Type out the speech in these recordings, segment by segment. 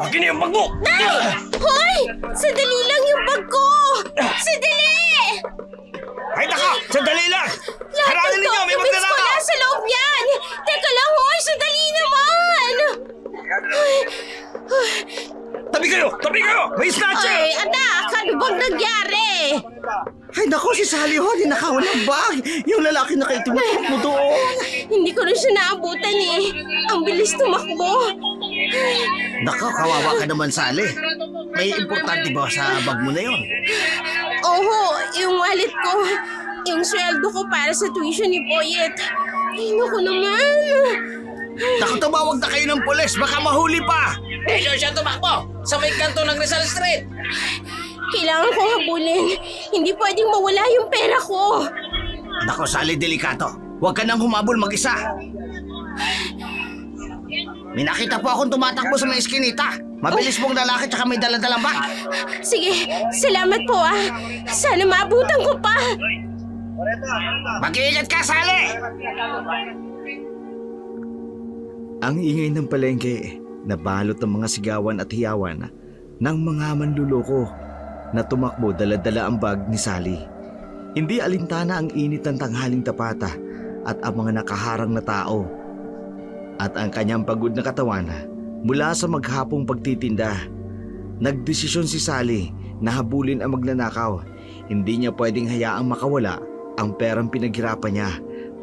Akin na yung bag mo! Hoy! Sandali lang yung bag ko! Sandali! Ay, naka! Sandali lang! Lahat Harangin ng ninyo! May documents ko magnanakaw! nasa loob niyan! Teka lang, hoy! Sandali naman! Tabi kayo! Tabi kayo! May snatcher! Ay, anak! Ano bang nangyari? Ay nako, si Sally ho, ninakawan ng bag. Yung lalaki na kayo tumatakbo doon. Hindi ko na siya naabutan eh. Ang bilis tumakbo. Nako, kawawa ka naman, Sally. May importante ba sa bag mo na yon? Oo, yung wallet ko. Yung sweldo ko para sa tuition ni Boyet. Ay, naku naman. Naku, tumawag na kayo ng pulis, baka mahuli pa. Medyo siya tumakbo sa may kanto ng Rizal Street. Kailangan kong habulin. Hindi pwedeng mawala yung pera ko. Nako, Sally, delikato. Huwag ka nang humabol mag-isa. May nakita po akong tumatakbo sa may eskinita. Mabilis pong lalaki tsaka may daladalang bag. Sige, salamat po ah. Sana maabutan ko pa. Mag-iingat ka, Sally! Ang ingay ng palengke, nabalot ng mga sigawan at hiyawan ng mga manluloko na tumakbo dala-dala ang bag ni Sally. Hindi alintana ang init ng tanghaling tapata at ang mga nakaharang na tao. At ang kanyang pagod na katawan mula sa maghapong pagtitinda. Nagdesisyon si Sally na habulin ang magnanakaw. Hindi niya pwedeng hayaang makawala ang perang pinaghirapan niya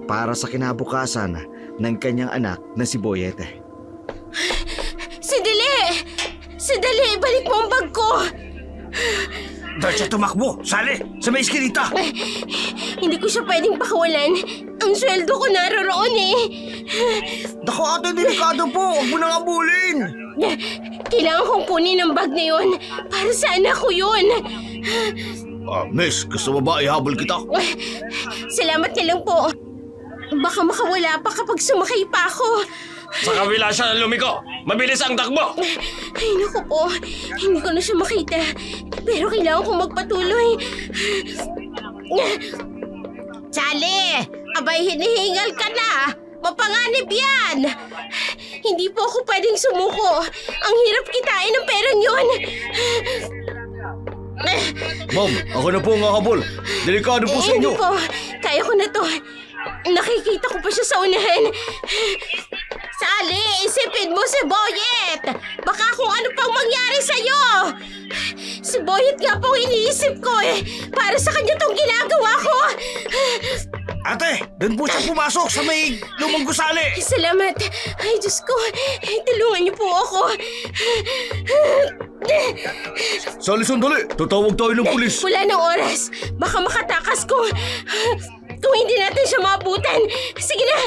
para sa kinabukasan ng kanyang anak na si Boyet. Sandali! Sandali! Balik mo ang bag ko! Dahil siya tumakbo! Sally! Sa may eskinita! Hindi ko siya pwedeng pakawalan. Ang sweldo ko naroroon eh. Naku, ate, delikado po. Huwag mo nang abulin. Kailangan kong kunin ang bag na yun. Para sa anak ko yun. Miss, gusto mo ba ihabol kita? Salamat na lang po. Baka makawala pa kapag sumakay pa ako. Sa kabila siya lumiko! Mabilis ang takbo! Ay, naku po. Hindi ko na siya makita. Pero kailangan kong magpatuloy. Sally! Abay, hinihingal ka na. Mapanganib yan. Hindi po ako pwedeng sumuko. Ang hirap kitain ng perang yun. Ma'am, ako na po ang hahabol. Delikado po sa inyo. Hindi po. Kaya ko na to. Nakikita ko pa siya sa unahan. Sally, isipin mo si Boyet. Baka kung ano pang mangyari sa'yo. Si Boyet nga po iniisip ko eh. Para sa kanya tong ginagawa ko. Ate! Doon po siya pumasok sa may lumang gusali! Salamat. Ay, Diyos ko. Tulungan niyo po ako. Sally, sandali. Tatawag tayo ng pulis. Wala ng oras. Baka makatakas ko. Kung hindi natin siya maabutan. Sige na.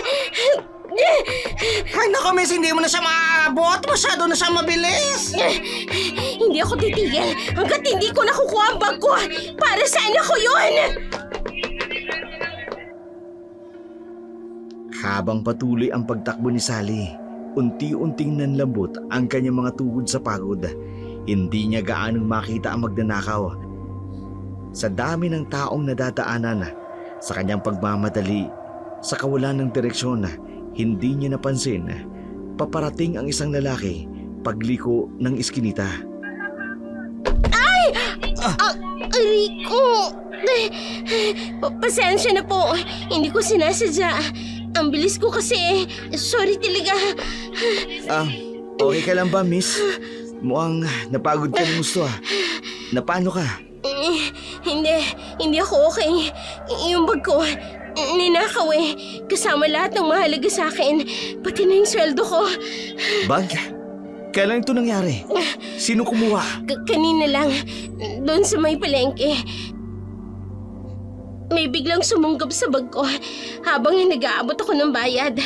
Ay nako, miss, hindi mo na siya maaabot. Masyado na siya mabilis. Hindi ako titigil hanggat hindi ko nakukuha ang bag ko. Para sa anak ko yun. Habang patuloy ang pagtakbo ni Sally, unti-unting nanlambot ang kanyang mga tuhod sa pagod. Hindi niya gaanong makita ang magnanakaw. Sa dami ng taong nadadaanan, sa kanyang pagmamadali, sa kawalan ng direksyon, hindi niya napansin. Paparating ang isang lalaki pagliko ng iskinita. Rico! Pasensya na po. Hindi ko sinasadya. Ang bilis ko kasi. Sorry talaga. Okay ka lang ba, miss? Mukhang napagod ka ng gusto Napano ka? Hindi ako okay. Yung bag ko, ninakaw eh. Kasama lahat ng mahalaga sa akin. Pati na yung sweldo ko. Bag? Kailan ito nangyari? Sino kumuha? Kanina lang, doon sa may palengke. May biglang sumunggab sa bag ko habang nag-aabot ako ng bayad.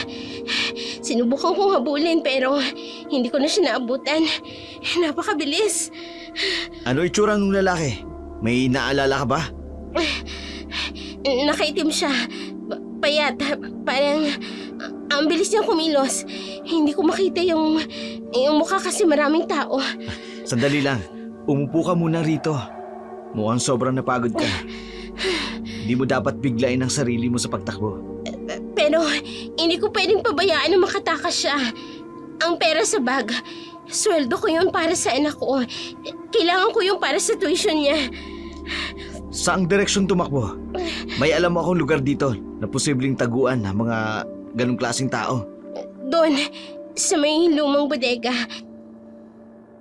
Sinubukan kong habulin pero hindi ko na siya naabutan. Napakabilis. Ano itsura ng lalaki? May naalala ka ba? Nakaitim siya. Payat. Parang ang bilis niyang kumilos. Hindi ko makita yung mukha kasi maraming tao. Sandali lang. Umupo ka muna rito. Mukhang sobrang napagod ka. Hindi mo dapat biglain ang sarili mo sa pagtakbo. Pero hindi ko pwedeng pabayaan na makatakas siya. Ang pera sa bag, Sweldo ko yun para sa anak ko. Kailangan ko yun para sa tuition niya. Saang direksyon tumakbo? May alam mo akong lugar dito na posibleng taguan ng mga ganong klaseng tao. Doon, sa may lumang bodega.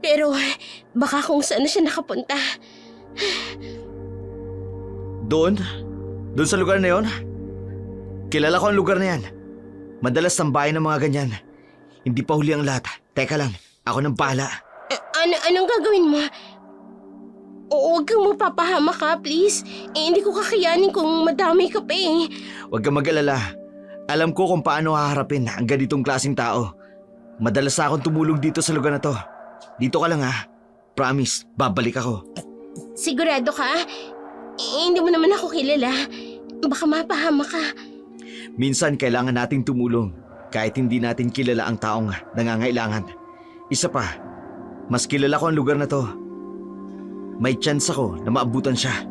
Pero baka kung saan na siya nakapunta. Doon? Doon sa lugar na yon? Kilala ko ang lugar na yan. Madalas tambayan ng mga ganyan. Hindi pa huli ang lahat. Teka lang, ako nang bahala. Anong gagawin mo? Huwag kang mapapahama ka, please. Hindi ko kakayanin kung madami ka pa eh. Huwag kang mag-alala. Alam ko kung paano haharapin ang ganitong klaseng tao. Madalas na akong tumulong dito sa lugar na to. Dito ka lang ha. Promise, babalik ako. Sigurado ka? Hindi mo naman ako kilala. Baka mapahama ka. Minsan kailangan nating tumulong kahit hindi natin kilala ang taong nangangailangan. Isa pa, mas kilala ko ang lugar na to. May chance ako na maabutan siya.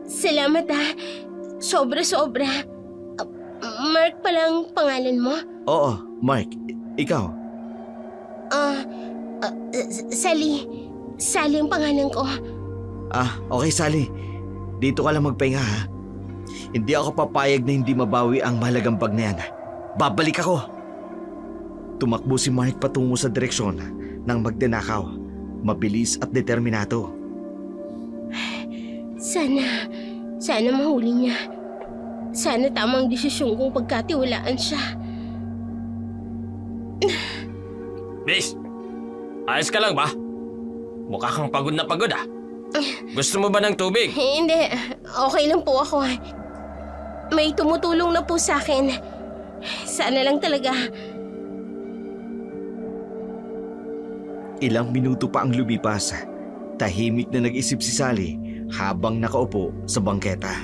Salamat ha. Sobra-sobra. Mark palang pangalan mo? Oo, Mark. Ikaw? Sally. Sally ang pangalan ko. Okay Sally. Dito ka lang magpahinga ha. Hindi ako papayag na hindi mabawi ang mahalagang bag na yan. Babalik ako. Tumakbo si Mark patungo sa direksyon ng magnanakaw. Mabilis at determinado. Sana mahuli niya. Sana tamang desisyon kung pagkatiwalaan siya. Bis, ayos ka lang ba? Mukha kang pagod na pagod ah. Gusto mo ba ng tubig? Hindi, okay lang po ako. May tumutulong na po sa akin. Sana lang talaga. Ilang minuto pa ang lumipas. Tahimik na nag-isip si Sally habang nakaupo sa bangketa.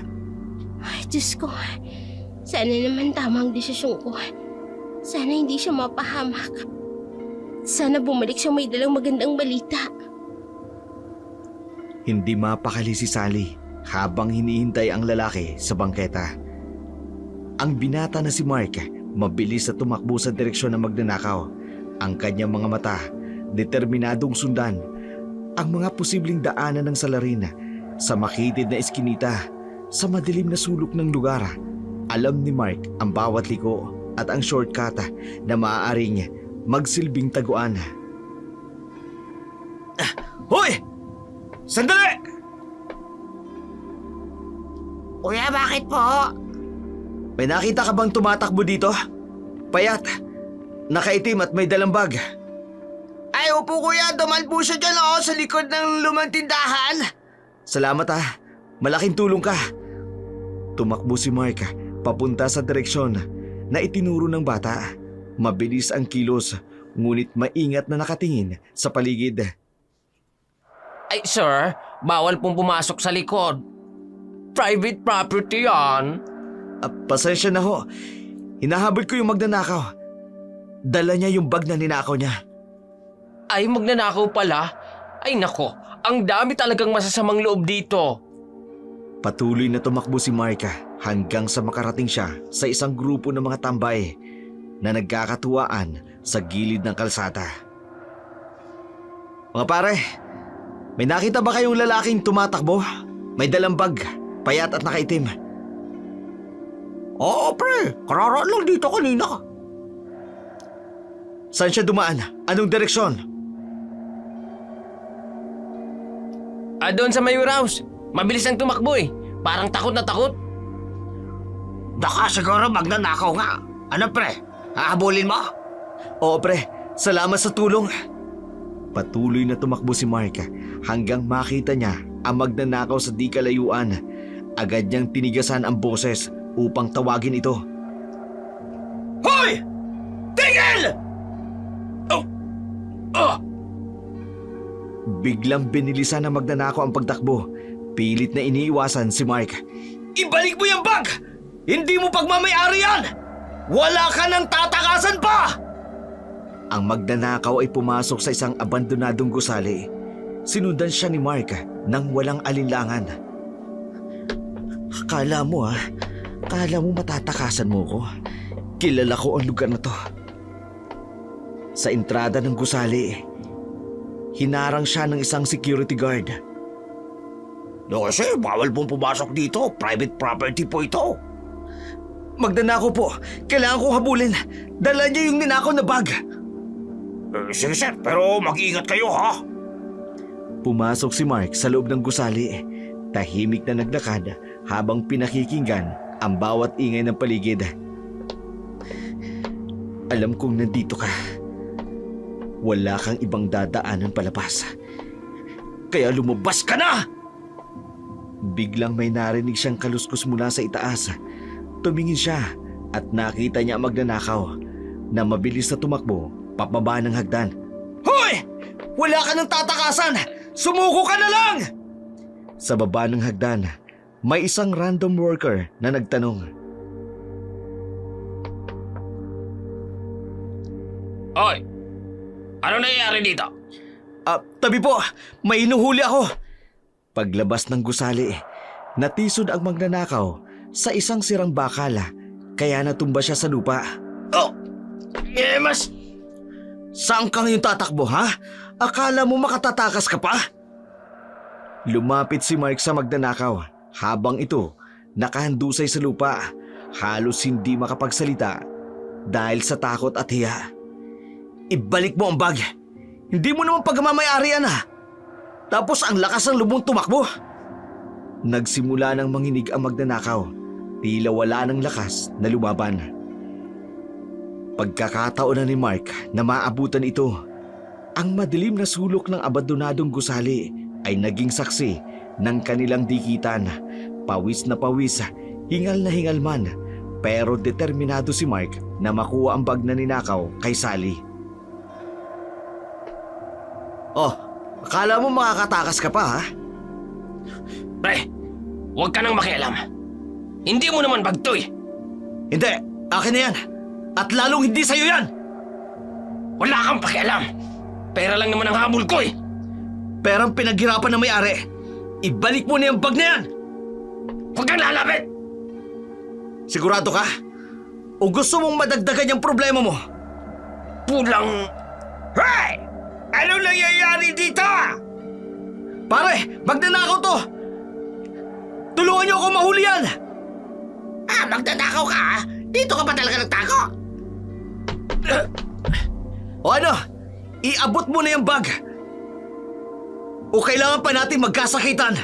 Ay, Diyos ko. Sana naman tamang desisyon ko. Sana hindi siya mapahamak. Sana bumalik siya may dalang magandang balita. Hindi mapakali si Sally habang hinihintay ang lalaki sa bangketa. Ang binata na si Mark mabilis na tumakbo sa direksyon ng magnanakaw. Ang kanyang mga mata, determinadong sundan ang mga posibleng daanan ng salarin sa makitid na eskinita, sa madilim na sulok ng lugar. Alam ni Mark ang bawat liko at ang shortcut na maaaring magsilbing taguan. Hoy! Sandali! Kuya, bakit po? May nakita ka bang tumatakbo dito? Payat, nakaitim at may dalang bag. Ay, opo kuya, duman po siya dyan sa likod ng lumang tindahan. Salamat malaking tulong ka. Tumakbo si Mark papunta sa direksyon na itinuro ng bata. Mabilis ang kilos, ngunit maingat na nakatingin sa paligid. Ay sir, bawal pong pumasok sa likod. Private property yan. Pasensya na ho. Hinahabol ko yung magnanakaw. Dala niya yung bag na ninakaw niya. Ay magnanakaw pala? Ay nako, ang dami talagang masasamang loob dito. Patuloy na tumakbo si Mark hanggang sa makarating siya sa isang grupo ng mga tambay na nagkakatuwaan sa gilid ng kalsada. Mga pare, may nakita ba kayong lalaking tumatakbo? May dalang bag, payat at nakaitim. Oo pre, kararaan lang dito kanina. Saan siya dumaan? Anong direksyon? Doon sa Mayor House. Mabilis ang tumakbo eh. Parang takot na takot. Baka siguro magnanakaw nga. Ano pre, hahabulin mo? Oo pre, salamat sa tulong. Patuloy na tumakbo si Mark hanggang makita niya ang magnanakaw sa di kalayuan. Agad niyang tinigasan ang boses upang tawagin ito. Hoy! Tigil! Biglang binilisan ng magnanakaw ang pagtakbo. Pilit na iniiwasan si Mark. Ibalik mo yung bag! Hindi mo pagmamayari yan! Wala ka nang tatakasan pa! Ang magnanakaw ay pumasok sa isang abandonadong gusali. Sinundan siya ni Mark nang walang alinlangan. Akala mo matatakasan mo ko. Kilala ko ang lugar na to. Sa entrada ng gusali, hinarang siya ng isang security guard. No, kasi bawal pong pumasok dito. Private property po ito. Magnanakaw po, kailangan kong habulin. Dala niya yung ninakaw na bag. Sige sir, pero mag-iingat kayo ha. Pumasok si Mark sa loob ng gusali. Tahimik na naglakad habang pinakikinggan ang bawat ingay ng paligid. Alam kong nandito ka. Wala kang ibang dadaanan palabas. Kaya lumabas ka na! Biglang may narinig siyang kaluskos mula sa itaas. Tumingin siya at nakita niya ang magnanakaw na mabilis na tumakbo papaba ng hagdan. Hoy! Wala ka ng tatakasan! Sumuko ka na lang! Sa baba ng hagdan, may isang random worker na nagtanong. Hoy! Ano nangyayari dito? Tabi po, may inuhuli ako. Paglabas ng gusali, natisod ang magnanakaw sa isang sirang bakala, kaya natumba siya sa lupa. Oh! Mas... Saan ka ngayon tatakbo, ha? Akala mo makatatakas ka pa? Lumapit si Mark sa magnanakaw habang ito nakahandusay sa lupa, halos hindi makapagsalita dahil sa takot at hiya. Ibalik mo ang bag. Hindi mo naman pagmamayari yan, ha? Tapos ang lakas ng lubong tumakbo. Nagsimula ng manginig ang magnanakaw, tila wala ng lakas na lumaban. Pagkakataon na ni Mark na maabutan ito, ang madilim na sulok ng abandonadong gusali ay naging saksi ng kanilang dikitan. Pawis na pawis, hingal na hingal man, pero determinado si Mark na makuha ang bag na ninakaw kay Sally. Oh, akala mo makakatakas ka pa, ha? Pre, huwag ka nang makialam. Hindi mo naman bag to eh. Hindi, akin na yan. At lalong hindi sa'yo yan. Wala kang pakialam. Pera lang naman ang habol ko eh. Perang pinaghirapan na may-ari. Ibalik mo na yung bag na yan. Huwag kang lalapit. Sigurado ka? O gusto mong madagdagan yung problema mo? Pulang... Hey! Ano nangyayari dito? Pare, magnanakaw to! Tulungan niyo ako mahuli yan! Magdadakaw ka ha? Dito ka ba talaga nagtako? O ano? Iabot mo na yung bag. O kailangan pa natin magkasakitan?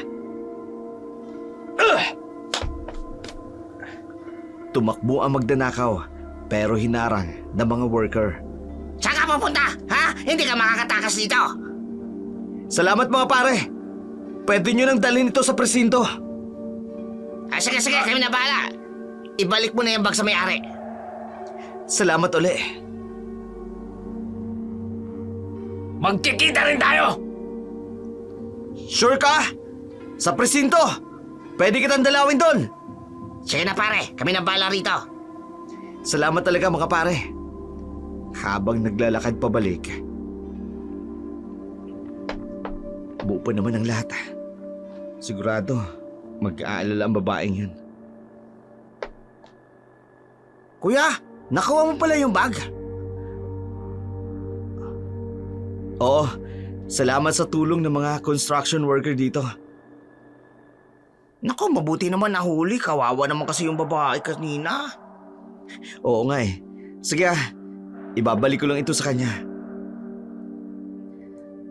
Tumakbo ang magnanakaw pero hinarang ng mga worker. Saan ka pupunta? Ha? Hindi ka makakatakas dito. Salamat mga pare. Pwede nyo nang dalhin ito sa presinto. Sige, kami na bahala. Ibalik mo na yung bag sa may-ari. Salamat uli. Magkikita rin tayo. Sure ka? Sa presinto? Pwede kitang dalawin doon. Sige na pare, kami na bahala rito. Salamat talaga mga pare. Habang naglalakad pabalik, buo pa naman ang lahat. Sigurado, mag-aalala ang babaeng yun. Kuya, nakuha mo pala yung bag. Oo, salamat sa tulong ng mga construction worker dito. Naku, mabuti naman nahuli. Kawawa naman kasi yung babae kanina. Oo nga eh. Sige ibabalik ko lang ito sa kanya.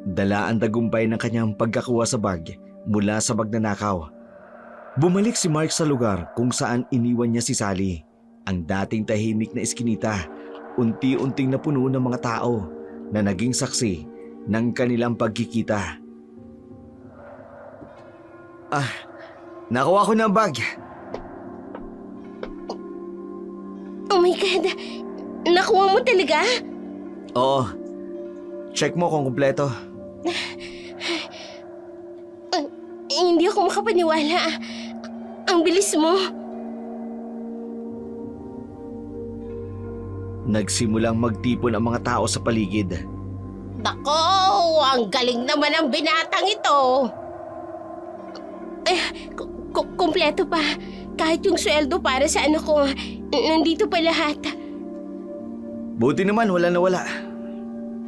Dala ang tagumpay ng kanyang pagkakuha sa bag mula sa magnanakaw. Bumalik si Mark sa lugar kung saan iniwan niya si Sally. Ang dating tahimik na eskinita, unti-unting napuno ng mga tao na naging saksi ng kanilang pagkikita. Nakuha ko na ang bag. Oh my God! Nakuha mo talaga? Oo, check mo kung kumpleto. Hindi ako makapaniwala. Ang bilis mo. Nagsimulang magtipon ang mga tao sa paligid. Nako, ang galing naman ng binatang ito. Kumpleto pa. Kahit yung sweldo para sa anak ko, nandito pa lahat. Buti naman wala na wala.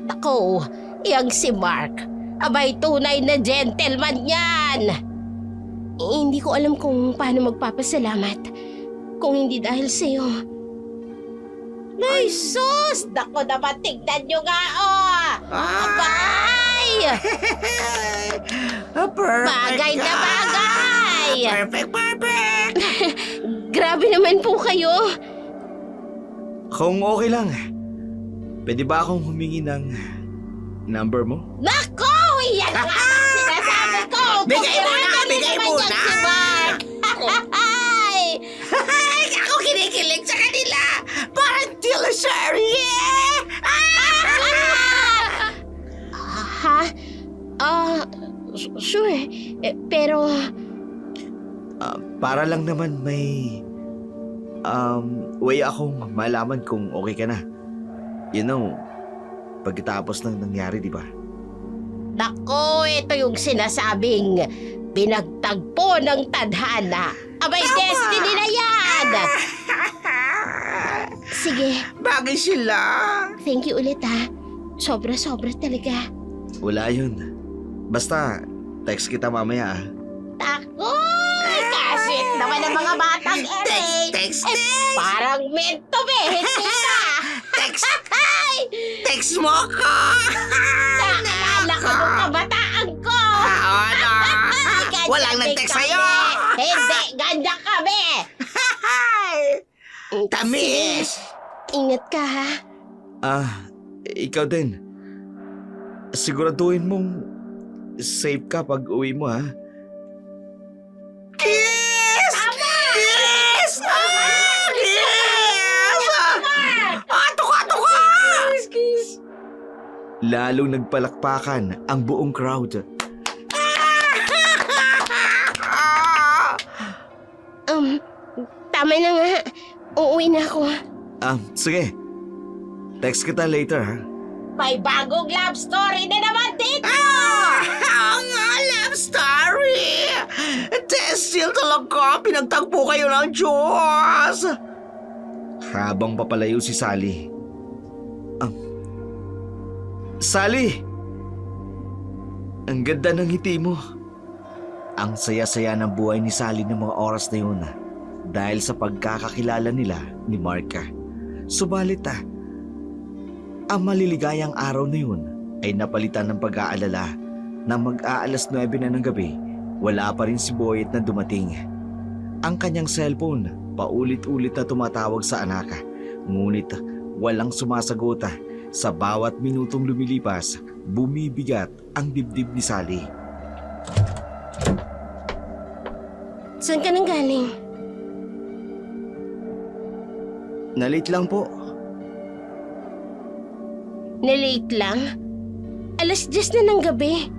Ako, yang si Mark. Abay, tunay na gentleman yan. Hindi ko alam kung paano magpapasalamat. Kung hindi dahil sa'yo. Ay, sus! Naku naman, tignan nyo nga, oh! Abay! Perfect Bagay na ka. bagay! Perfect! Grabe naman po kayo. Kung okay lang, pwede ba akong humingi ng number mo? Nako! Yan nga ang sinasabi ko! Bigay mo na, Pagkakali bigay naman mo yan na. si Mark! Ay! Ay, ako kinikilig sa kanila! Parang teleserye! Ha? Sure. Pero, Para lang naman may way akong malaman kung okay ka na. You know, pagkatapos ng nangyari, di ba? nako, ito yung sinasabing pinagtagpo ng tadhana. Abay, destiny na yan! Sige, Bagay sila! thank you ulit ha. Sobra-sobra talaga. Wala yun. Basta, text kita mamaya ah. Tako! Kasit naman ang mga batang ere. Text! Parang meant to be, hindi na. Text! Ay! Text mo ko! Nakakala ko nung kabataan ko. Ano? Ganyan Walang din nag-text kami. sa'yo! Hindi, ganyan kami. Tamis! Sige, ingat ka ha. Ikaw din. Siguraduhin mong safe ka pag uwi mo ha. Kiss! Kiss! Kiss! Tuka! Lalong nagpalakpakan ang buong crowd. Tama na nga. Uuwi na ako. Sige. Text kita later ha. May bagong love story na naman dito. Ang love story! Testil talaga! Pinagtagpo kayo ng Diyos! Habang papalayo si Sally. Sally! Ang ganda ng ngiti mo. Ang saya-saya ng buhay ni Sally ng mga oras na yun dahil sa pagkakakilala nila ni Mark. Subalit ang maliligayang araw na yun ay napalitan ng pag-aalala na mag-aalas 9 na ng gabi, wala pa rin si Boyet na dumating. Ang kanyang cellphone paulit-ulit na tumatawag sa anak, ngunit walang sumasagot. Sa bawat minutong lumilipas, bumibigat ang dibdib ni Sally. Saan ka nang galing? Nalate lang po. Na-late lang? Alas 10 na ng gabi.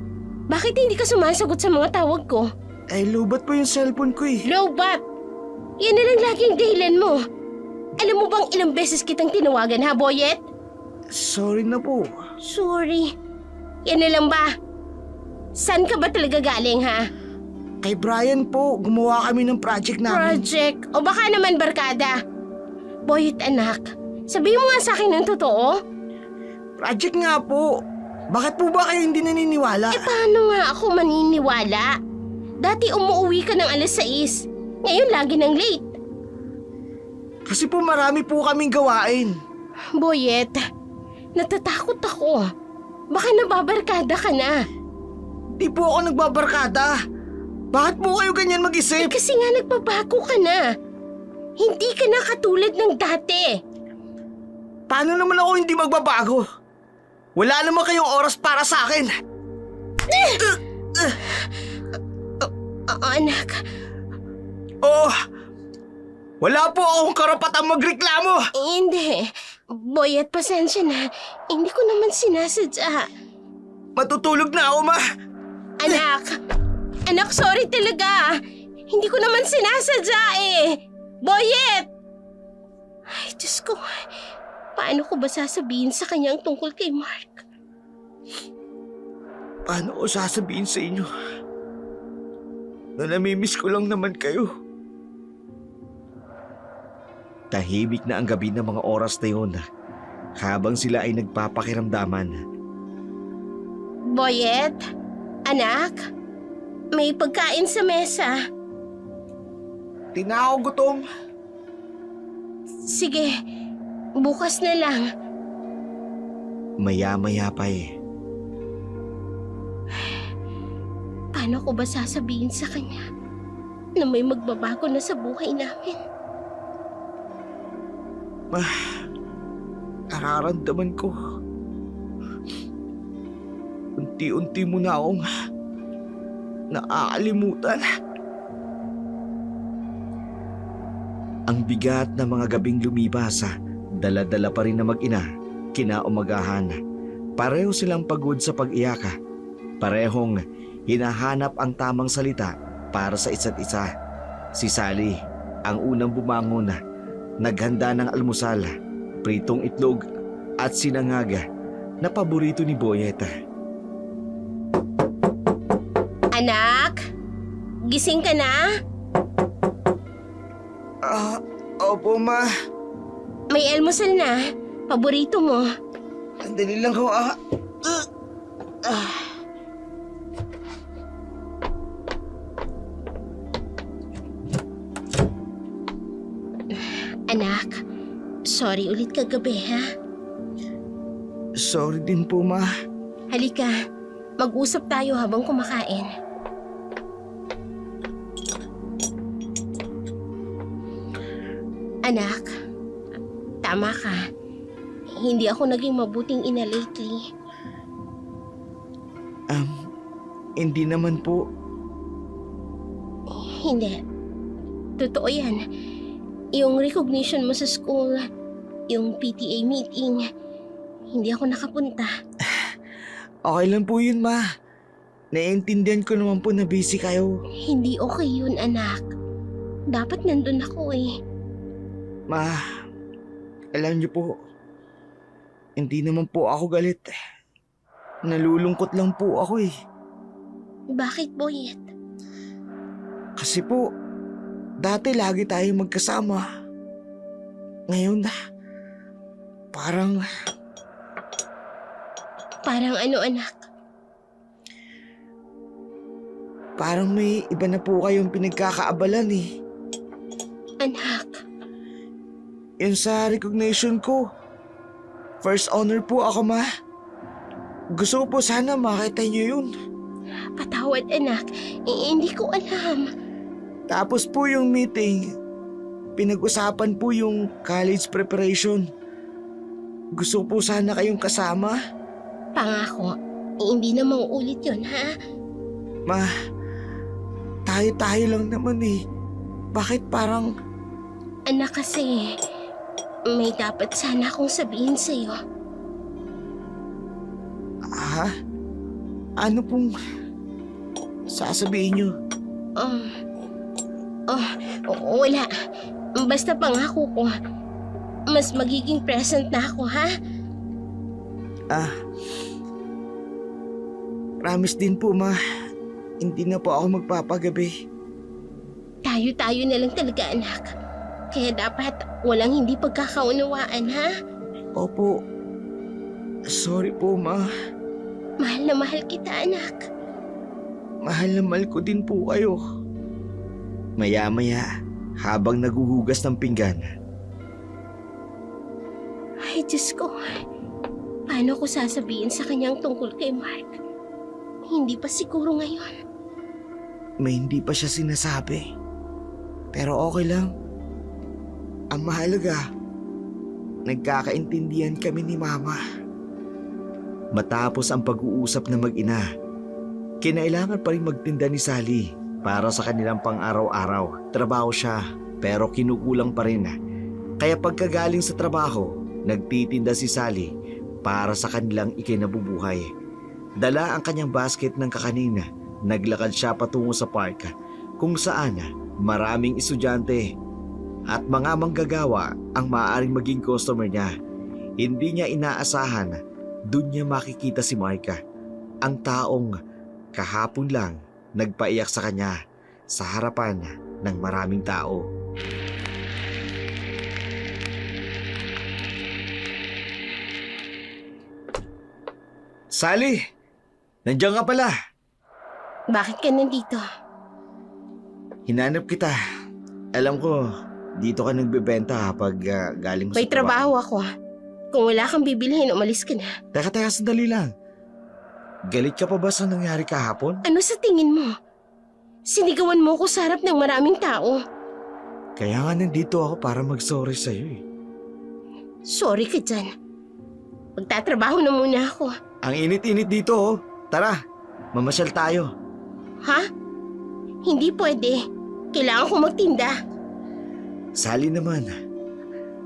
Bakit hindi ka sumasagot sa mga tawag ko? Ay, lubat po yung cellphone ko eh. Lobat! Yan na lang laging dahilan mo. Alam mo bang ilang beses kitang tinawagan ha, Boyet? Sorry na po. Sorry. Yan na lang ba? Saan ka ba talaga galing ha? Kay Brian po, gumawa kami ng project namin. Project? O baka naman barkada? Boyet anak, sabihin mo nga sa akin ng totoo. Project nga po. Bakit po ba kayo hindi naniniwala? Paano nga ako maniniwala? Dati umuwi ka ng alas 6. Ngayon lagi ng late. Kasi po marami po kaming gawain. Boyet, natatakot ako. Baka nababarkada ka na. Di po ako nagbabarkada. Bakit po kayo ganyan mag-isip? Kasi nga nagbabago ka na. Hindi ka na katulad ng dati. Paano naman ako hindi magbabago? Wala naman kayong oras para sa akin. Anak, Oh, wala po akong karapatang magreklamo. hindi. Boyet, pasensya na. Hindi ko naman sinasadya. Matutulog na ako, ma. Anak, sorry talaga. Hindi ko naman sinasadya eh. Boyet! Ay, Diyos ko. Paano ko ba sasabihin sa kanyang tungkol kay Mark? Paano ko sasabihin sa inyo? Na namimiss ko lang naman kayo. Tahimik na ang gabi ng mga oras na yun. Habang sila ay nagpapakiramdaman, Boyet, anak, may pagkain sa mesa. Di na ako gutom. Sige, bukas na lang. Maya-maya pa eh. Paano ko ba sasabihin sa kanya na may magbabago na sa buhay namin? Nararamdaman ko. Unti-unti mo na akong naaalimutan. Ang bigat na mga gabing lumipas, dala-dala pa rin na mag-ina, kinaumagahan. Pareho silang pagod sa pag-iyaka. Parehong hinahanap ang tamang salita para sa isa't isa. Si Sally, ang unang bumangon, naghanda ng almusal, pritong itlog at sinangaga na paborito ni Boyeta. Anak, gising ka na? Opo ma. May almusal na. Paborito mo. Sandali lang ho Anak, sorry ulit kagabi ha. Sorry din po ma. Halika, mag-usap tayo habang kumakain. Anak, tama ka. Hindi ako naging mabuting ina lately. Hindi naman po. Hindi. Totoo yan. Yung recognition mo sa school, yung PTA meeting, hindi ako nakapunta. Okay lang po yun ma. Naiintindihan ko naman po na busy kayo. Hindi okay yun, anak. Dapat nandun ako eh. Ma, alam niyo po, hindi naman po ako galit. Nalulungkot lang po ako eh. Bakit, Boyet? Kasi po, dati lagi tayong magkasama. Ngayon na, parang Parang ano, anak? Parang may iba na po kayong pinagkakaabalan eh. Anak, Yun sa recognition ko. First honor po ako ma. Gusto ko po sana makita niyo yun. patawad, anak. Hindi ko alam. Tapos po yung meeting, pinag-usapan po yung college preparation. Gusto ko po sana kayong kasama. Pangako, hindi na mauulit yun, ha? Ma, tayo-tayo lang naman eh. Bakit parang Anak, kasi may dapat sana akong sabihin sa'yo. Ha? Ano pong sasabihin niyo? Wala. Basta pangako ko. Mas magiging present na ako, ha? Promise din po ma. Hindi na po ako magpapagabi. Tayo-tayo na lang talaga, anak. Kaya dapat walang hindi pagkakaunawaan, ha? Opo. Sorry po ma. Mahal na mahal kita, anak. Mahal na mahal ko din po kayo. Maya-maya, habang naguhugas ng pinggan, Ay, Diyos ko. Paano ko sasabihin sa kanyang tungkol kay Mark? Hindi pa siguro ngayon. may hindi pa siya sinasabi. Pero okay lang. Ang mahalaga, nagkakaintindihan kami ni Mama. Matapos ang pag-uusap na mag-ina, kinailangan pa rin magtinda ni Sally para sa kanilang pang-araw-araw. Trabaho siya pero kinukulang pa rin. Kaya pagkagaling sa trabaho, nagtitinda si Sally para sa kanilang ikinabubuhay. Dala ang kanyang basket ng kakanin. Naglakad siya patungo sa park kung saan maraming estudyante at mga manggagawa ang maaaring maging customer niya. Hindi niya inaasahan doon niya makikita si Marka, ang taong kahapon lang nagpaiyak sa kanya sa harapan ng maraming tao. Sally! Nandiyan ka pala. Bakit ka nandito? Hinanap kita. Alam ko, dito ka nagbebenta kapag galing mo May sa trabaho ako. Kung wala kang bibilhin, umalis ka na. Teka, sandali lang. Galit ka pa ba sa nangyari kahapon? Ano sa tingin mo? Sinigawan mo ko sa harap ng maraming tao. Kaya nga nandito ako para mag-sorry sa'yo eh. Sorry ka dyan. Magtatrabaho na muna ako. Ang init-init dito oh. Tara, mamasyal tayo. Ha? Hindi pwede. Kailangan ko magtinda. Sally naman,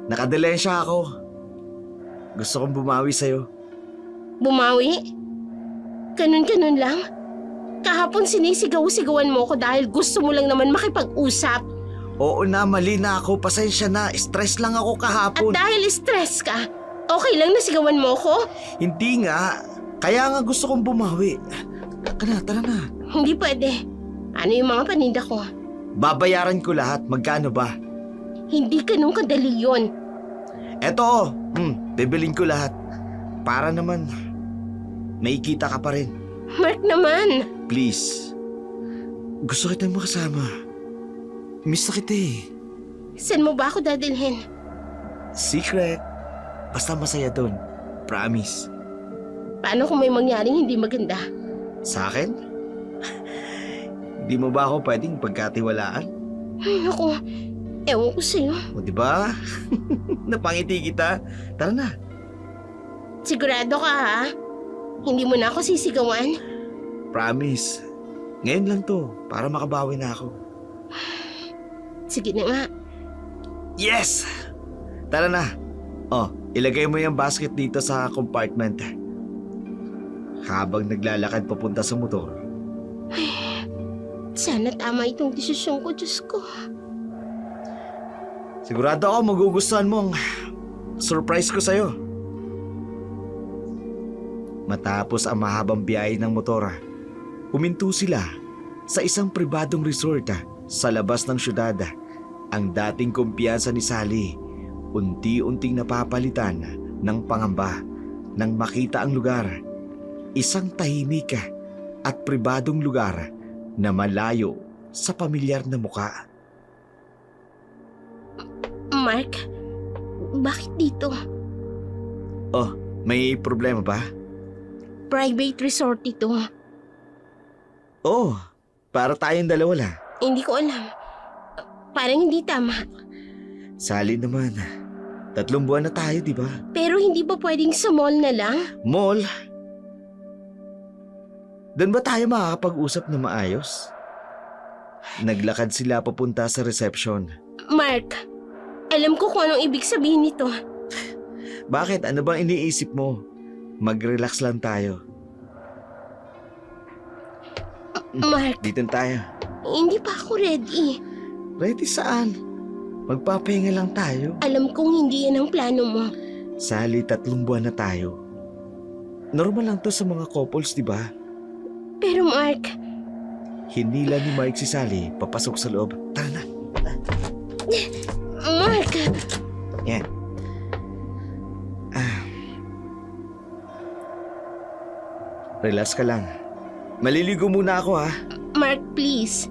nakadalensya ako. Gusto kong bumawi sa'yo. Bumawi? Ganun-ganun lang? Kahapon sinisigaw-sigawan mo ko dahil gusto mo lang naman makipag-usap. Oo na, mali na ako. Pasensya na. Stress lang ako At kahapon. dahil stress ka, okay lang na sigawan mo ko? Hindi nga. Kaya nga gusto kong bumawi. Tara na. Hindi pwede. Ano yung mga paninda ko? Babayaran ko lahat. Magkano ba? Hindi ganun kadali yun. Eto, bibilin ko lahat. Para naman, may kita ka pa rin. Mark naman. Please. Gusto kitang makasama. Miss na kita eh. Saan mo ba ako dadalhin? Secret. Basta masaya doon. Promise. Paano kung may mangyaring hindi maganda? Sa akin? Hindi mo ba ako pwedeng pagkatiwalaan? Naku, ewan ko sa'yo. O diba? Napangiti kita. Tara na. Sigurado ka ha? Hindi mo na ako sisigawan? Promise. Ngayon lang to. Para makabawi na ako. Sige na nga. Yes! Tara na. Ilagay mo yung basket dito sa compartment. Habang naglalakad papunta sa motor. Sana tama itong desisyon ko, Diyos ko. Sigurado ako magugustuhan mong surprise ko sa'yo. Matapos ang mahabang biyahe ng motor, huminto sila sa isang pribadong resort sa labas ng syudad. Ang dating kumpiyansa ni Sally, unti-unting napapalitan ng pangamba nang makita ang lugar. Isang tahimik at pribadong lugar na malayo sa pamilyar na muka. Mark, bakit dito? Oh, may problema ba? Private resort ito. Oh, para tayong dalawa lang. Hindi ko alam. Parang hindi tama. Sally naman, 3 buwan na tayo, di ba? Pero hindi ba pwedeng sa mall na lang? Mall? Doon ba tayo makakapag-usap na maayos? Naglakad sila papunta sa reception. Mark, alam ko kung anong ibig sabihin nito. Bakit? Ano bang iniisip mo? Mag-relax lang tayo. Mark, Dito tayo. hindi pa ako ready. Ready saan? Magpapahinga lang tayo. Alam kong hindi yan ang plano mo. Sally, 3 buwan na tayo. Normal lang to sa mga couples, di ba? Pero Mark, Hinila ni Mike si Sally papasok sa loob. Tara na. Mark! Yan. Relax ka lang. Maliligo muna ako ha. Mark, please.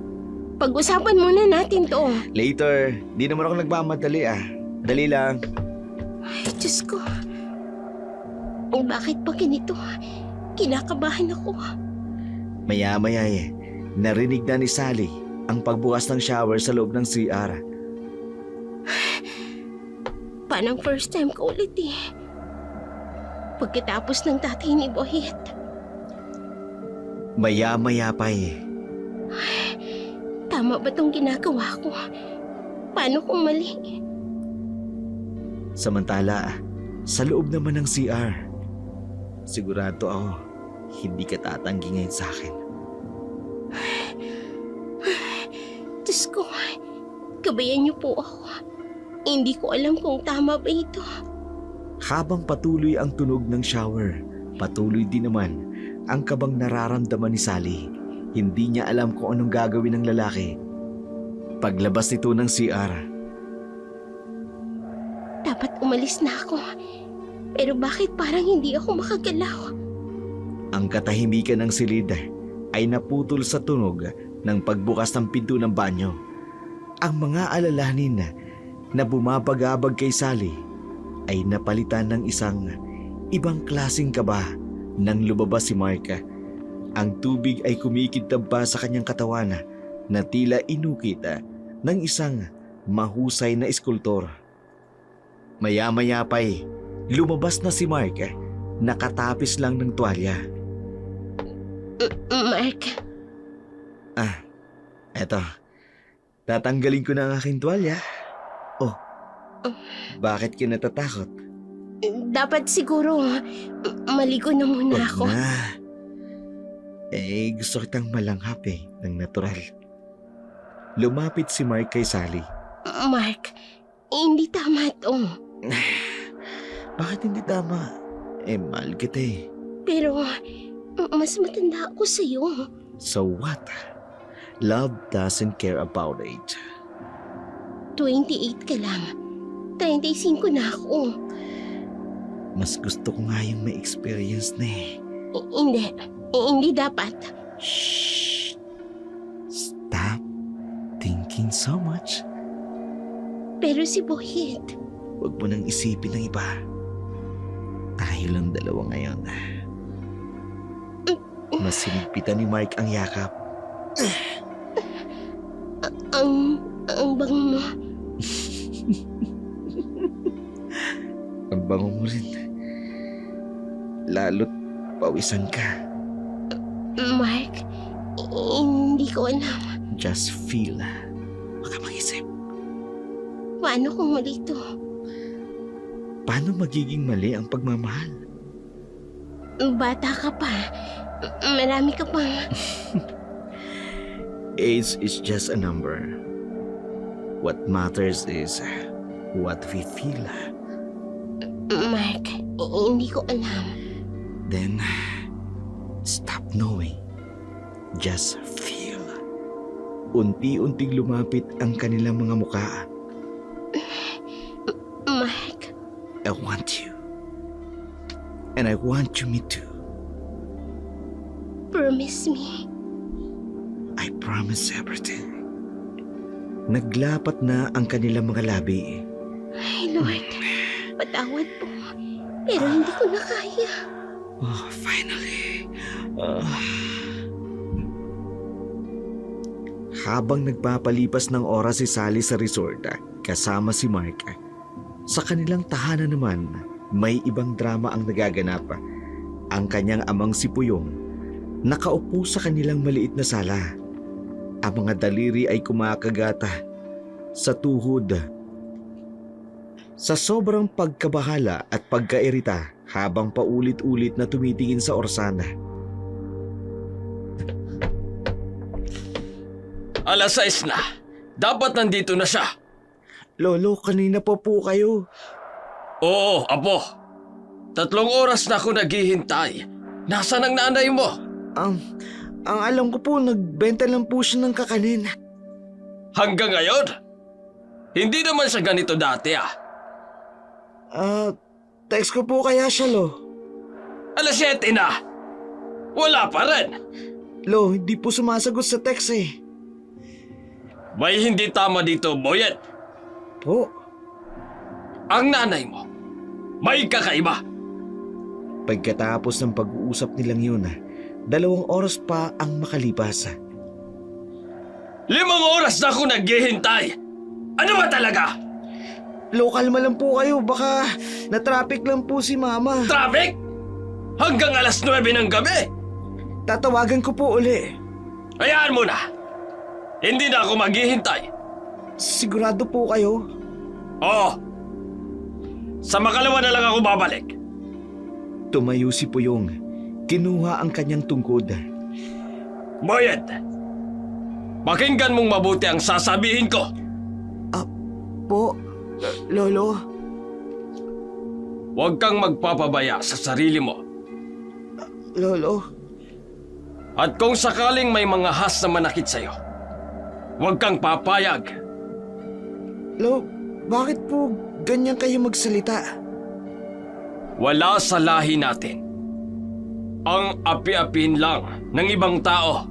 Pag-usapan muna natin to. Later. Di naman ako nagmamadali Dali lang. Ay, Diyos ko. Bakit pa ganito? Kinakabahan ako. Maya-maya narinig na ni Sally ang pagbukas ng shower sa loob ng CR. Parang first time ko ulit Pagkatapos ng tatay ni Boyet. Maya-maya pa Tama ba tong ginagawa ko? Paano kung mali? Samantala, sa loob naman ng CR, sigurado ako, hindi ka tatanggi ngayon sa akin. Diyos ko, gabayan niyo po ako. Hindi ko alam kung tama ba ito. Habang patuloy ang tunog ng shower, patuloy din naman ang kabang nararamdaman ni Sally. Hindi niya alam kung anong gagawin ng lalaki. Paglabas nito ng CR, Dapat umalis na ako. Pero bakit parang hindi ako makagalaw? Ang katahimikan ng silid ay naputol sa tunog ng pagbukas ng pinto ng banyo. Ang mga alalahanin na bumabagabag kay Sally ay napalitan ng isang ibang klaseng kaba nang lumabas si Mark. Ang tubig ay kumikintab pa sa kanyang katawan na tila inukit ng isang mahusay na eskultor. Maya-maya pa'y lumabas na si Mark, nakatapis lang ng tuwalya. Mark, Eto, tatanggalin ko na ang aking tuwalya. Oh, bakit ka natatakot? dapat siguro maligo na muna Wag ako. na. Gusto kitang malanghap ng natural. Lumapit si Mark kay Sally. Mark, hindi tama to. Bakit hindi tama? Mahal kita Pero mas matanda ako sa'yo. So what? Love doesn't care about age. 28 ka lang. 35 na ako. Mas gusto ko nga yung may experience na Hindi dapat. Shh! Stop thinking so much. Pero si Boyet, Huwag mo nang isipin ng iba. Tayo lang dalawa ngayon. Mas sinigpitan ni Mark ang yakap. ang bango mo. Ang bango mo rin. Lalo't pawisan ka. Mark, hindi ko alam. Just feel. Huwag ka mag-isip. Paano kung mali to? Paano magiging mali ang pagmamahal? Bata ka pa. Marami ka pa. Age is just a number. What matters is what we feel. Mark, hindi ko alam. Then, stop knowing. Just feel. Unti-unting lumapit ang kanilang mga mukha. Mark, I want you. And I want you me too. promise me. I promise everything. Naglapat na ang kanilang mga labi. Ay, Lord, patawad po. Pero hindi ko na kaya. Oh, finally. Habang nagpapalipas ng oras si Sally sa resort kasama si Mark, sa kanilang tahanan naman may ibang drama ang nagaganap. Ang kanyang amang si Puyong nakaupo sa kanilang maliit na sala. Ang mga daliri ay kumakagata sa tuhod. Sa sobrang pagkabahala at pagkairita habang paulit-ulit na tumitingin sa orsana. Alas 6 na. Dapat nandito na siya. Lolo, kanina pa po kayo. Oo, apo. 3 oras na ako naghihintay. Nasaan ang nanay mo? Ang alam ko po, nagbenta lang po siya ng kakanin. Hanggang ngayon? Hindi naman siya ganito dati Text ko po kaya siya, Lo. Alas 7 na. Wala pa rin. Lo, hindi po sumasagot sa text May hindi tama dito, Boyet. Po, Ang nanay mo, may kakaiba. pagkatapos ng pag-uusap nilang yun, 2 oras pa ang makalipas. 5 oras na ako naghihintay. Ano ba talaga? Lo, kalma lang po kayo. Baka na-traffic lang po si Mama. Traffic? Hanggang alas 9 ng gabi. Tatawagan ko po uli. Hayaan mo na. Hindi na ako maghihintay. Sigurado po kayo? Oo. Sa makalawa na lang ako babalik. Tumayo si Puyong. Kinuha ang kanyang tungkod. Boyet, pakinggan mong mabuti ang sasabihin ko. Po, Lolo. Huwag kang magpapabaya sa sarili mo. Lolo. At kung sakaling may mga has na manakit sa'yo, huwag kang papayag. Lo, bakit po ganyan kayo magsalita? Wala sa lahi natin ang api-apihin lang ng ibang tao.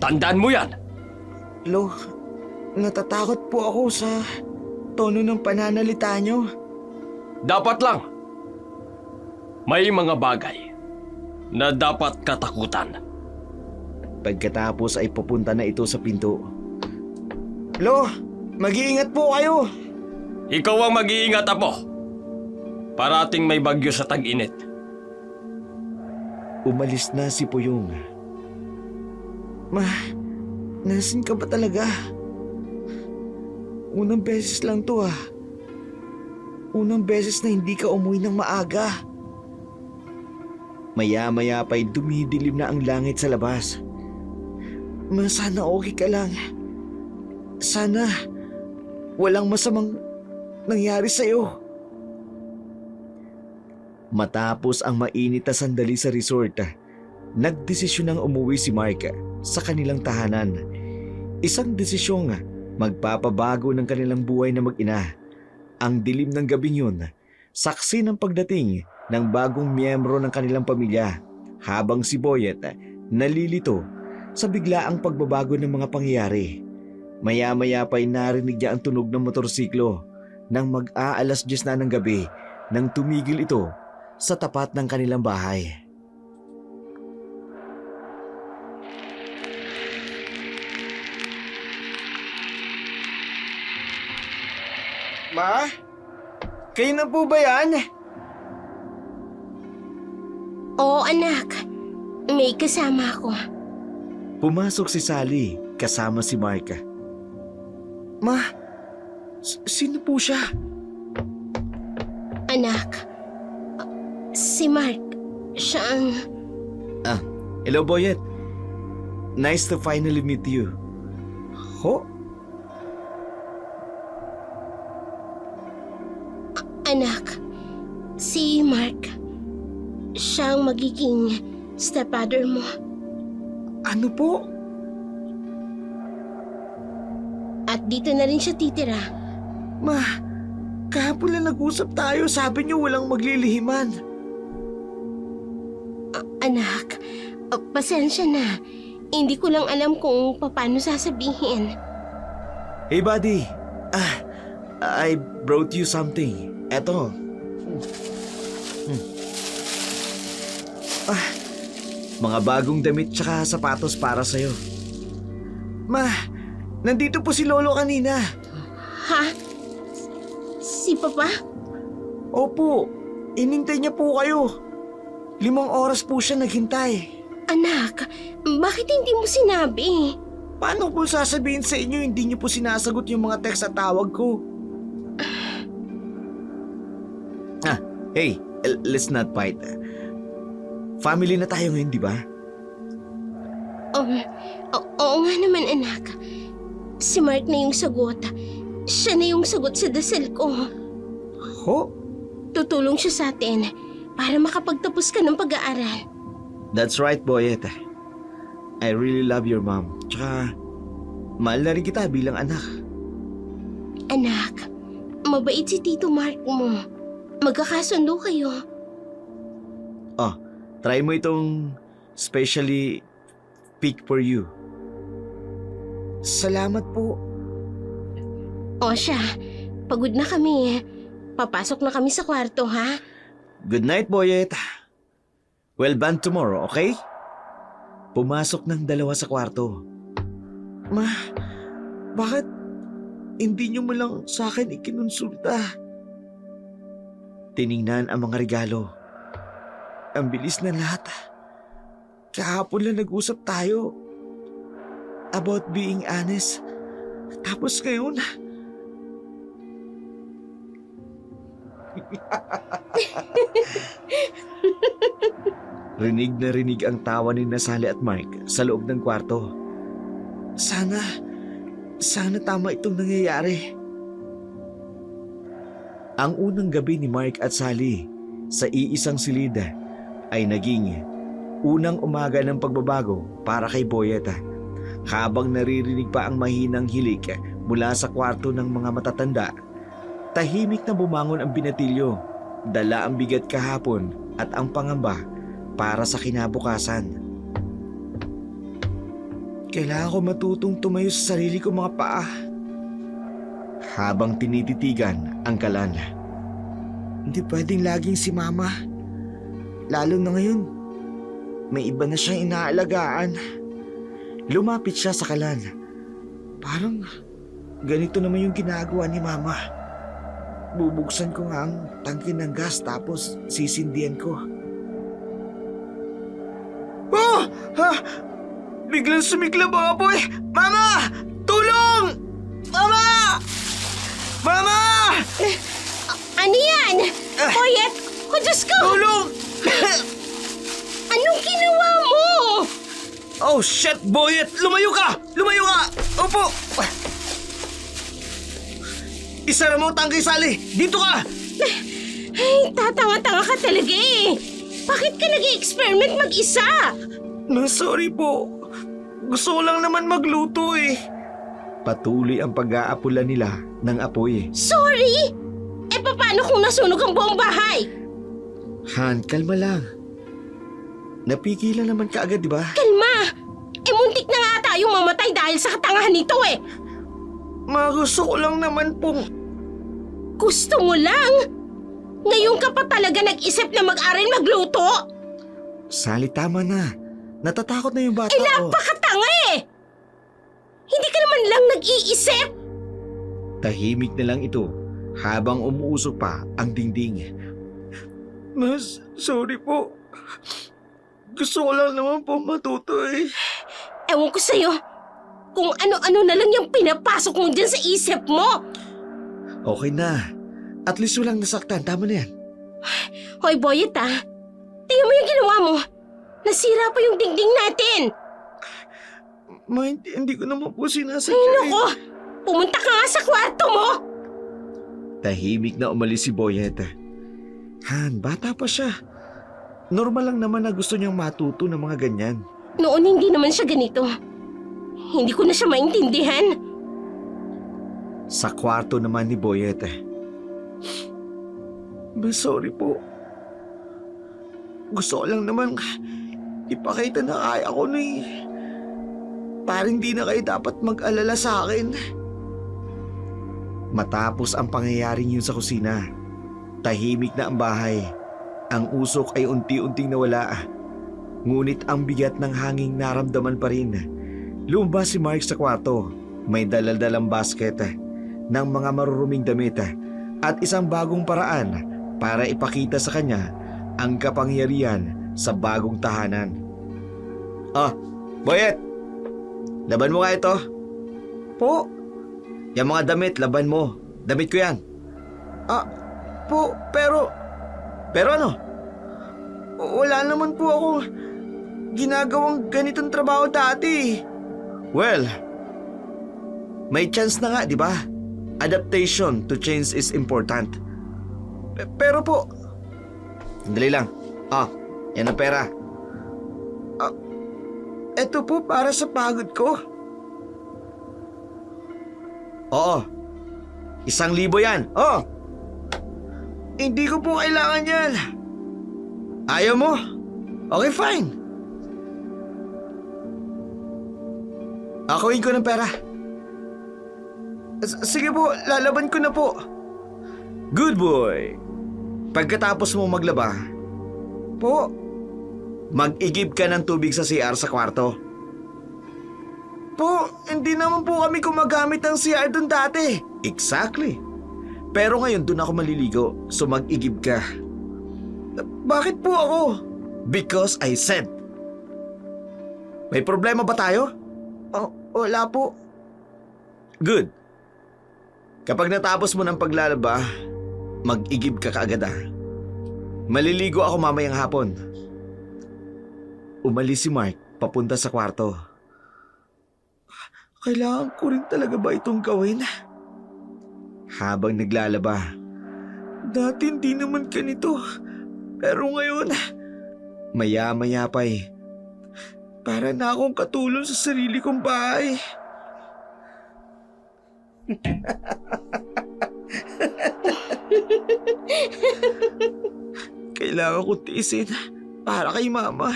Tandaan mo yan. Lo, natatakot po ako sa tono ng pananalita nyo. Dapat lang. May mga bagay na dapat katakutan. Pagkatapos ay pupunta na ito sa pinto. Lo, mag-iingat po kayo. Ikaw ang mag-iingat, Apo. Parating may bagyo sa tag-init. Umalis na si Puyong. Ma, nasan ka ba talaga? Unang beses lang to ah. Unang beses na hindi ka umuwi ng maaga. Maya-maya pa'y dumidilim na ang langit sa labas. Ma, sana okay ka lang. Sana walang masamang nangyari sa'yo. Matapos ang mainit na sandali sa resort, nagdesisyon ng umuwi si Mark sa kanilang tahanan. Isang desisyong magpapabago ng kanilang buhay na mag-ina. Ang dilim ng gabing yun, saksi ng pagdating ng bagong miyembro ng kanilang pamilya, habang si Boyet nalilito sa biglaang pagbabago ng mga pangyayari. Maya-maya pa'y narinig niya ang tunog ng motorsiklo nang mag-aalas 10 na ng gabi nang tumigil ito sa tapat ng kanilang bahay. Ma? Kayo na po ba yan? Oo, anak. May kasama ako. Pumasok si Sally kasama si Mark. Ma, sino po siya? Anak, si Mark. Siya ang... Hello, Boyet. Nice to finally meet you. Ho? Anak, si Mark. Siya ang magiging stepfather mo. Ano po? At dito na rin siya titira. Ma, kahapon lang nag-usap tayo. Sabi niyo walang maglilihiman. Anak, pasensya na. Hindi ko lang alam kung paano sasabihin. Hey, buddy. I brought you something. Eto. Mga bagong damit tsaka sapatos para sa'yo. Ma, nandito po si Lolo kanina. Ha? Si Papa? Opo, inintay niya po kayo. 5 oras po siya naghintay. Anak, bakit hindi mo sinabi? Paano po sasabihin sa inyo hindi niyo po sinasagot yung mga text at tawag ko? Hey, let's not fight. Family na tayo ngayon, di ba? Oo nga naman, anak. Si Mark na yung sagot. Siya na yung sagot sa dasal ko. Ho? Tutulong siya sa atin para makapagtapos ka ng pag-aaral. That's right, Boyet. I really love your mom. Tsaka, mahal na rin kita bilang anak. Anak, mabait si Tito Mark mo. Magkakasundo kayo. Try mo itong specially pick for you. Salamat po. O siya, pagod na kami. Papasok na kami sa kwarto, ha? Good night, Boyet. Well band tomorrow, okay? Pumasok ng 2 sa kwarto. Ma, bakit hindi niyo mo lang sa akin ikinonsulta? Tiningnan ang mga regalo. Ang bilis na lahat. Kahapon lang nag-usap tayo about being honest. Tapos ngayon... Rinig na rinig ang tawa ni Sally at Mark sa loob ng kwarto. Sana tama itong nangyayari. Ang unang gabi ni Mark at Sally sa iisang silid ay naging unang umaga ng pagbabago para kay Boyet. Habang naririnig pa ang mahinang hilik mula sa kwarto ng mga matatanda, tahimik na bumangon ang binatilyo, dala ang bigat kahapon at ang pangamba para sa kinabukasan. Kailangan ko matutong tumayo sa sarili ko mga paa. Habang tinititigan ang kalan. Hindi pwedeng laging si Mama. Lalo na ngayon, may iba na siyang inaalagaan. Lumapit siya sa kalan. Parang ganito naman yung ginagawa ni Mama. Bubuksan ko nga ang tangke ng gas tapos sisindihan ko. Oh! Ha! Biglang sumiklab ang apoy! Mama! Tulong! Mama! Mama! Ano yan? Boyet! Oh, Diyos ko! Tulong! Anong ginawa mo? Oh shit, Boyet! Lumayo ka! Lumayo ka! Opo! Isara mo ang tangkay, Sally! Dito ka! Ay, tatanga-tanga ka talaga eh. Bakit ka nag-i-experiment mag-isa? Sorry po. Gusto ko lang naman magluto eh. Patuloy ang pag-aapula nila ng apoy. Sorry? Eh, paano kung nasunog ang buong bahay? Han, kalma lang. Napigilan naman ka agad, di ba? Kalma! Eh, muntik na nga tayong mamatay dahil sa katangahan nito eh. Gusto ko lang naman pong... Gusto mo lang? Ngayon ka pa talaga nag-isip na mag-aral magluto? Sally, tama na. Natatakot na yung bata Eh, ko. napakatanga eh! Hindi ka naman lang nag-iisip! Tahimik na lang ito habang umuusok pa ang dingding. Mas, sorry po. Gusto ko lang naman po matuto eh. Ewan ko sa'yo, kung ano-ano na lang yung pinapasok mo dyan sa isip mo. Okay na. At least walang nasaktan. Tama na yan. Hoy, Boyet ah. Tingnan mo yung ginawa mo. Nasira pa yung dingding natin. Hindi ko naman po sinasadya. Ay, naku! Pumunta ka nga sa kwarto mo! Tahimik na umalis si Boyet. Han, bata pa siya. Normal lang naman na gusto niyang matuto ng mga ganyan. Noon hindi naman siya ganito. Hindi ko na siya maintindihan. Sa kwarto naman ni Boyet. Sorry po. Gusto ko lang naman ipakita na kaya ko na eh. Parang di na kayo dapat mag-alala sa akin. Matapos ang pangyayaring yun sa kusina, tahimik na ang bahay. Ang usok ay unti-unting nawala. Ngunit ang bigat ng hanging naramdaman pa rin. Lumabas si Mark sa kwarto. May dalal-dalang basket ng mga maruruming damit at isang bagong paraan para ipakita sa kanya ang kapangyarihan sa bagong tahanan. Oh, Boyet! Laban mo nga ito. Po? Yung mga damit, laban mo. Damit ko yan. Po, pero ano? Wala naman po akong ginagawang ganitong trabaho dati. Well, may chance na nga, di ba? Adaptation to change is important. Pero po, sandali lang. Yan ang pera. Eto po para sa pagod ko. Oo. 1,000 yan. Hindi ko po kailangan yan. Ayaw mo? Okay, fine. Akuin ko ng pera. Sige po, lalaban ko na po. Good boy. Pagkatapos mo maglaba, po, mag-igib ka ng tubig sa CR sa kwarto. Po, hindi naman po kami gumagamit ng CR doon dati. Exactly. Pero ngayon doon ako maliligo, so mag-igib ka. Bakit po ako? Because I said. May problema ba tayo? Wala po. Good. Kapag natapos mo ng paglalaba, mag-igib ka kaagad ah. Maliligo ako mamayang hapon. Umalis si Mark papunta sa kwarto. Kailangan ko rin talaga ba itong gawin? Habang naglalaba. Dati hindi naman ganito. Pero ngayon, maya-maya pa eh. Para na akong katulong sa sarili kong bahay. Kailangan ko tiisin Para kay Mama.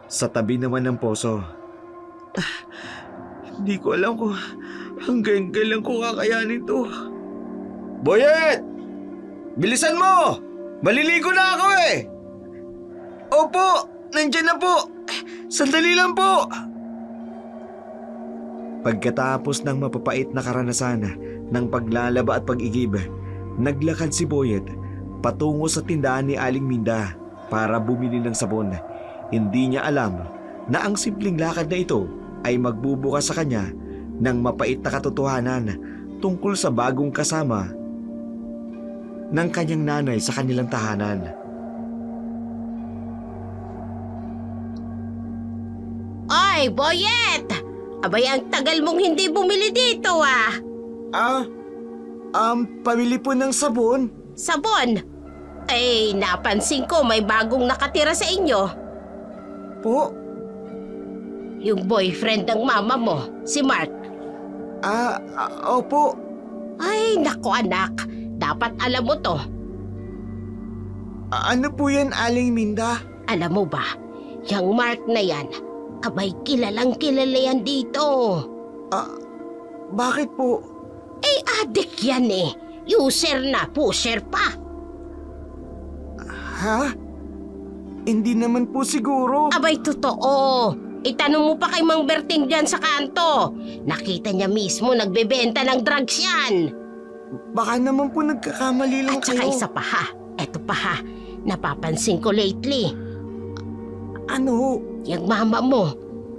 Sa tabi naman ng poso. Hindi ko alam kung hanggang kailan ko kakayanin to. Boyet! Bilisan mo! Maliligo na ako eh! Opo! Nandyan na po! Sandali lang po! Pagkatapos ng mapapait na karanasan ng paglalaba at pag-igib, naglakad si Boyet patungo sa tindahan ni Aling Minda para bumili ng sabon. Hindi niya alam na ang simpleng lakad na ito ay magbubukas sa kanya ng mapait na katotohanan tungkol sa bagong kasama ng kanyang nanay sa kanilang tahanan. Oy, Boyet! Abay, ang tagal mong hindi bumili dito ah. Pamili po ng sabon. Sabon? Eh, napansin ko may bagong nakatira sa inyo. Po? Yung boyfriend ng mama mo, si Mark. Opo. Ay, naku anak. Dapat alam mo to. Ano po yan, Aling Minda? Alam mo ba, yung Mark na yan, abay kilalang kilala yan dito. Bakit po? Eh, adik yan eh. User na, pusher pa. Ha? Hindi naman po siguro. Abay, totoo. Itanong mo pa kay Mang Berting dyan sa kanto. Nakita niya mismo nagbebenta ng drugs yan. Baka naman po nagkakamali lang At saka kayo. isa pa ha. Eto pa ha. Napapansin ko lately. Ano? Yung mama mo,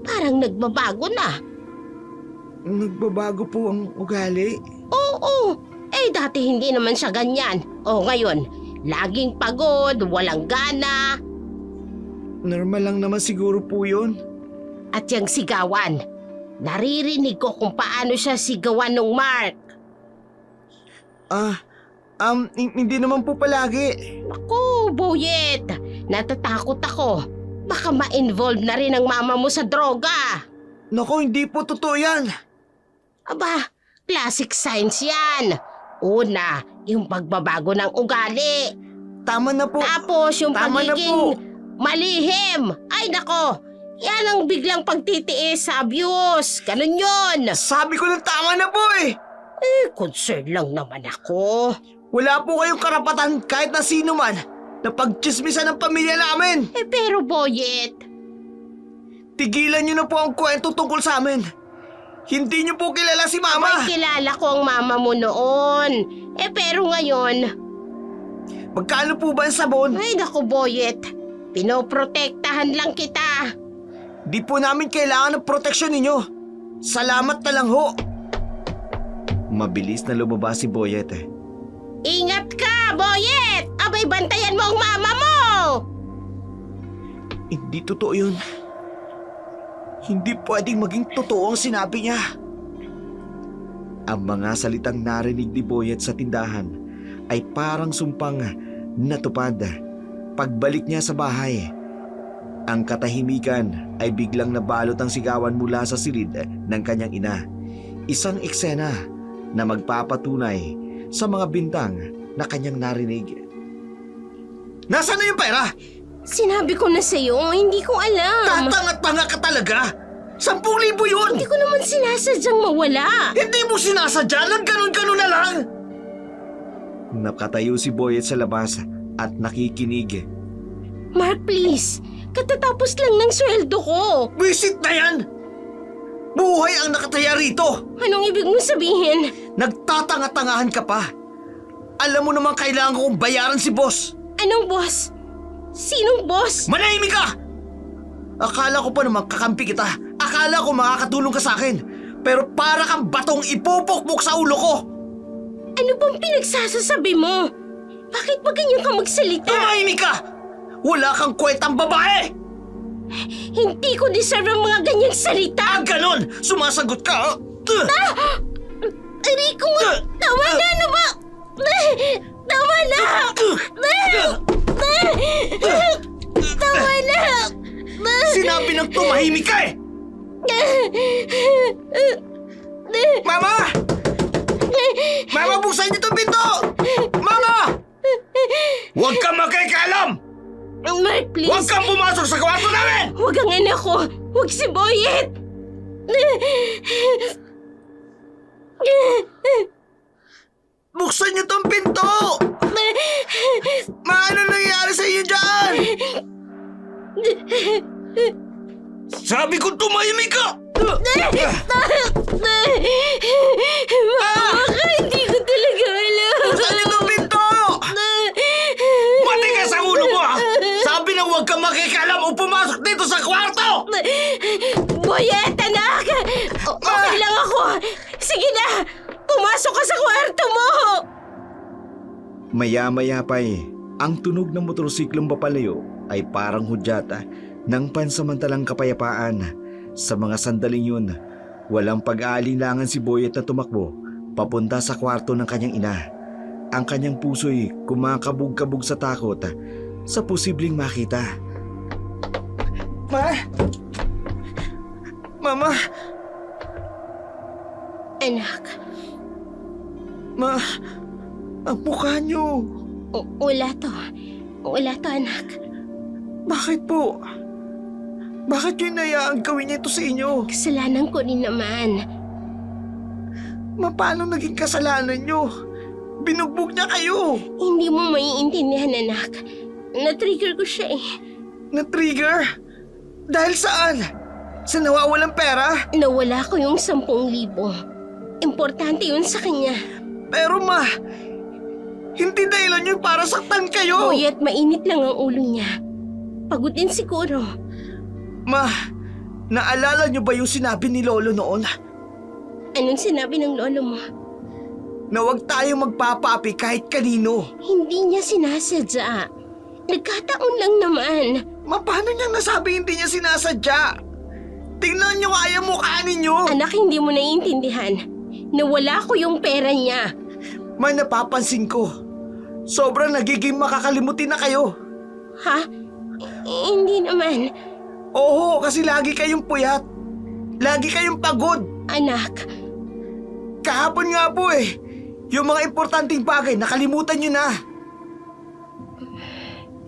parang nagbabago na. Nagbabago po ang ugali? Oo. Eh, dati hindi naman siya ganyan. O ngayon, laging pagod, walang gana. Normal lang naman siguro po yun. At yung sigawan. Naririnig ko kung paano siya sigawan ng Mark. Hindi naman po palagi. Ako, Boyet. Natatakot ako. Baka ma-involve na rin ang mama mo sa droga. Naku, hindi po totoo yan. Aba, classic signs yan. Una, yung pagbabago ng ugali. Tama na po. Tapos yung Tama na pagiging po. malihim. Ay nako, yan ang biglang pagtitiis sa abuse. Ganun yun. Sabi ko lang tama na po eh. Eh, concern lang naman ako. Wala po kayong karapatan kahit na sino man na pagtsismisan ng pamilya namin. Eh pero Boyet, Tigilan niyo na po ang kwento tungkol sa amin. Hindi niyo po kilala si Mama. abay kilala ko ang mama mo noon. Eh pero ngayon, Magkano po ba ang sabon? ay naku Boyet, pinoprotektahan lang kita. Di po namin kailangan ng proteksyon ninyo. Salamat na lang ho. Mabilis na lumabas si Boyet eh. Ingat ka, Boyet! Abay, bantayan mo ang mama mo! Hindi totoo yun. Hindi pwedeng maging totoo ang sinabi niya. Ang mga salitang narinig ni Boyet sa tindahan ay parang sumpang natupad. Pagbalik niya sa bahay, ang katahimikan ay biglang nabalot ang sigawan mula sa silid ng kanyang ina. Isang eksena na magpapatunay sa mga bintang na kanyang narinig. Nasaan na yung pera? Sinabi ko na sa'yo, hindi ko alam. Tatanga-tanga ka talaga! 10,000 yun! Hindi ko naman sinasadyang mawala. Hindi mo sinasadya, nagganon-ganon na lang! Nakatayo si Boyet sa labas at nakikinig. Mark, please. Katatapos lang ng sweldo ko. Visit na yan! Buhay ang nakataya rito! Anong ibig mo sabihin? Nagtatanga-tangahan ka pa! Alam mo naman kailangan kong bayaran si boss! Anong boss? Sinong boss? Manahimik ka! Akala ko pa naman kakampi kita. Akala ko makakatulong ka sa akin. Pero para kang batong ipupukpok sa ulo ko! Ano bang pinagsasasabi mo? Bakit ba ganyan ka magsalita? Tumahimik ka! Wala kang kwentang babae! Hindi ko deserve ang mga ganyang salita. Ganon! Sumasagot ka! Rico, tama na ano ba? Tama na! Tama na! Sinabi ng tumahimik ka eh! Mama! Mama, buksan niyo itong pinto! Mama! Huwag kang makikaalam! Mark, please. Huwag kang pumasok sa kwarto namin! Huwag ang anak ko. Huwag si Boyet. Buksan niyo tong pinto! Ano nangyayari sa iyo dyan? Sabi ko tumahimik ka! Mama, hindi ko talaga alam. Buksan niyo tong pinto! Mati ka sa ulo mo ha! Sabi na huwag kang makikialam o pumasok dito sa kwarto! Boyet, anak! Okay lang ako. Sige na, pumasok ka sa kwarto mo. Maya-maya pa ang tunog ng motorsiklong papalayo ay parang hudyata ng pansamantalang kapayapaan. Sa mga sandaling yun, walang pag-aalinlangan si Boyet na tumakbo papunta sa kwarto ng kanyang ina. Ang kanyang puso'y kumakabog-kabog sa takot sa posibleng makita. Ma? Mama? Anak, Ma? Ang mukha niyo. wala to. Wala to, anak. Bakit po? Bakit yun nayaan gawin niya ito sa inyo? Kasalanan ko rin naman. Ma, paano naging kasalanan niyo? Binugbog niya kayo. Hindi mo maiintindihan, anak. Na-trigger ko siya eh. Na-trigger? Dahil saan? Sa nawawalang pera? Nawala ko yung 10,000. Importante yun sa kanya. Pero ma, hindi dahilan yun para saktan kayo. Boyet, mainit lang ang ulo niya. Pagod din siguro. Ma, naalala niyo ba yung sinabi ni Lolo noon? Anong sinabi ng lolo mo? Na huwag tayo magpapapi kahit kanino. Hindi niya sinasadya. Nagkataon lang naman. Ma, paano niyang nasabi hindi niya sinasadya? Tingnan niyo nga yung mukha ninyo. Anak, hindi mo naiintindihan. Nawala ko yung pera niya. Ma, napapansin ko. Sobrang nagiging makakalimutin na kayo. Ha? Hindi naman. Oo, kasi lagi kayong puyat. Lagi kayong pagod. Anak, Kahapon nga po yung mga importanteng bagay nakalimutan nyo na.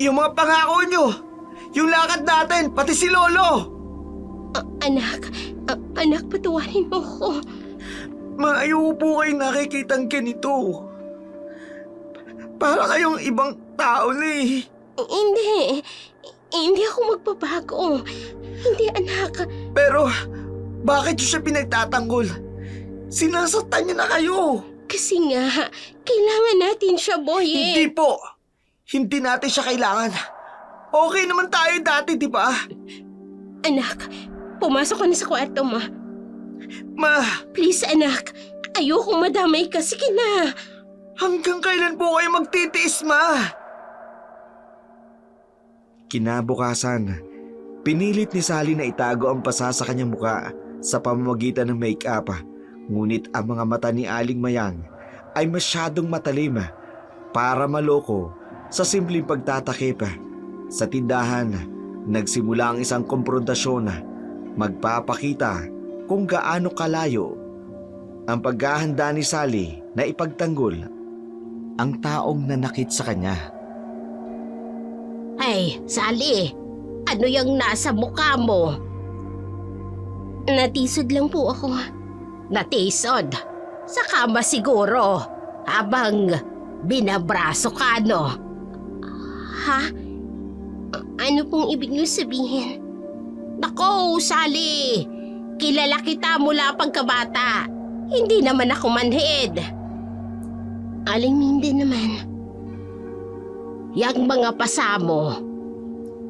Yung mga pangako nyo, yung lakad natin, pati si Lolo. anak, patawarin mo ko. Maayo po kayo nakikitang ganito. Para kayong ibang tao na eh. Hindi ako magbabago. Hindi, anak. Pero, bakit nyo siya pinagtatanggol? Sinasaktan niya na kayo. Kasi nga, kailangan natin siya, Boyet. Hindi po. Hindi natin siya kailangan. Okay naman tayo dati, di ba? Anak, pumasok ka na sa kwarto mo. Ma, Please, anak. Ayokong madamay ka. Sige na. hanggang kailan po kayo magtitiis, ma? Kinabukasan, pinilit ni Sally na itago ang pasa sa kanyang muka sa pamamagitan ng make-up. Ngunit ang mga mata ni Aling Mayang ay masyadong matalim para maloko sa simpleng pagtatakip. Sa tindahan, nagsimula ang isang komprontasyon. Magpapakita kung gaano kalayo ang paghahanda ni Sally na ipagtanggol ang taong nanakit sa kanya. Ay, Sally, ano yung nasa mukha mo? Natisod lang po ako. Natisod? Sa kama siguro, habang binabraso ka, no? Ha? Ano pong ibig niyo sabihin? Nako, Sally, kilala kita mula pagkabata. Hindi naman ako manhid. Aling Mindy naman. Yang mga pasamo,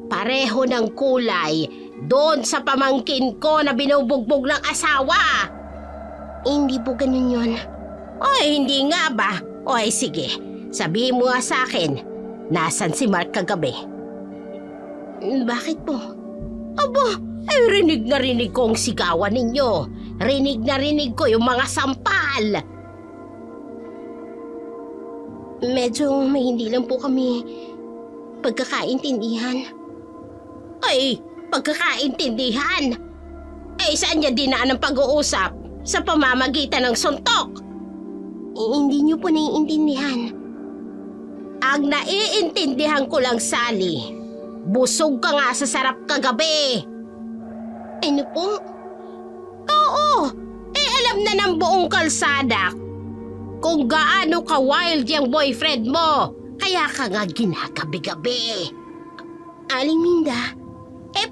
pareho ng kulay doon sa pamangkin ko na binubugbog ng asawa. Hindi po ganun yun. Oy, hindi nga ba? Oy, sige, sabihin mo nga sa akin, nasan si Mark kagabi? Bakit po? Aba, ay rinig na rinig ko ang sigawan ninyo. Rinig na rinig ko yung mga sampal. Medyo may hindi lang po kami pagkakaintindihan. Ay, pagkakaintindihan? Eh, saan niya dinaan ang pag-uusap? Sa pamamagitan ng suntok? Hindi niyo po naiintindihan. Ang naiintindihan ko lang, Sally, Busog ka nga sa sarap kagabi. Ano po? Oo, alam na ng buong kalsada kung gaano ka-wild yung boyfriend mo. Kaya ka nga ginagabi-gabi. Aling Minda,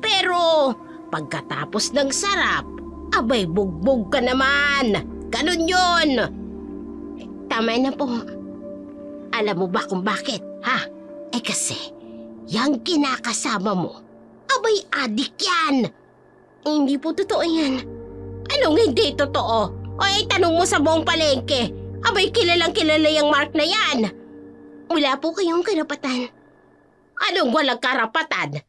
pero pagkatapos ng sarap, abay bugbog ka naman. Ganun yun. Tama na po. Alam mo ba kung bakit, ha? Kasi, yung kinakasama mo, abay adik yan. Hindi po totoo yan. Anong hindi totoo? Tanong mo sa buong palengke. Abay kilalang kilala yung Mark na yan. Wala po kayong karapatan. Anong walang karapatan?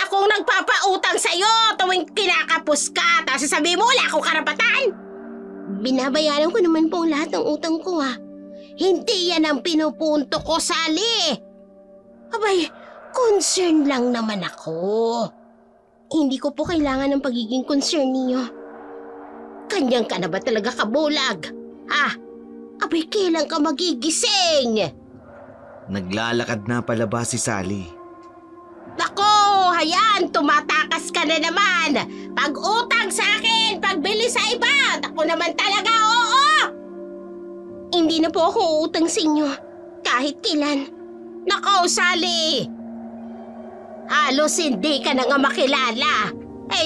Akong nagpapautang sa'yo tuwing kinakapos ka, tapos sasabihin mo wala akong karapatan? Binabayaran ko naman po ang lahat ng utang ko, ha. Hindi yan ang pinupunto ko, Sally. Abay, concern lang naman ako. Hindi ko po kailangan ng pagiging concern niyo. Kanyang ka na ba talaga kabulag? Ha? Abay, kailan ka magigising? Naglalakad na palabas si Sally. Nako, hayan, tumatakas ka na naman. Pag-utang sa akin, pagbili sa iba, ako naman talaga, oo. Hindi na po ako uutang sa inyo, kahit kailan. Nako, Sally. Halos hindi ka na nga makilala.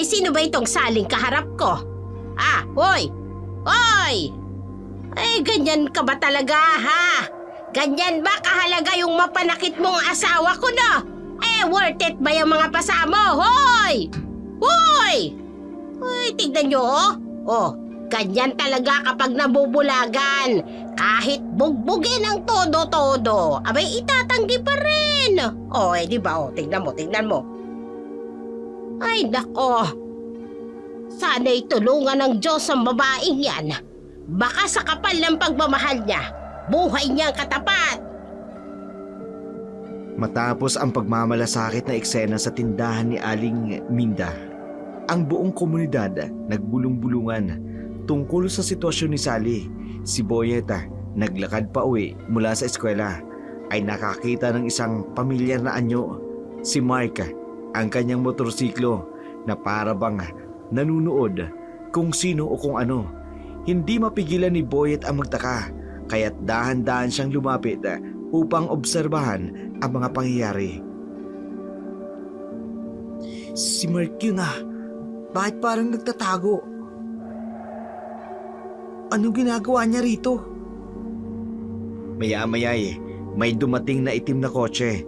Sino ba itong Saling kaharap ko? Hoy! Hoy! Ganyan ka ba talaga, ha? Ganyan ba kahalaga yung mapanakit mong asawa ko, no? Worth it ba yung mga pasamo? Hoy! Hoy! Tignan nyo, oh. Ganyan talaga kapag nabubulagan. Kahit bugbugin ang todo-todo, abay itatanggi pa rin. Di ba? Tignan mo. Ay, nako. Sana'y tulungan ng Diyos ang babaeng yan. Baka sa kapal ng pagmamahal niya, buhay niyang katapat. Matapos ang pagmamalasakit na eksena sa tindahan ni Aling Minda, ang buong komunidad nagbulong-bulungan tungkol sa sitwasyon ni Sally. Si Boyeta, naglakad pa uwi mula sa eskwela, ay nakakita ng isang pamilyar na anyo. Si Mark, ang kanyang motorsiklo na para bang nanunood kung sino o kung ano. Hindi mapigilan ni Boyet ang magtaka, kaya't dahan-dahan siyang lumapit upang obserbahan ang mga pangyayari. Si Mark yun Bakit parang nagtatago? Anong ginagawa niya rito? Maya-maya may dumating na itim na kotse.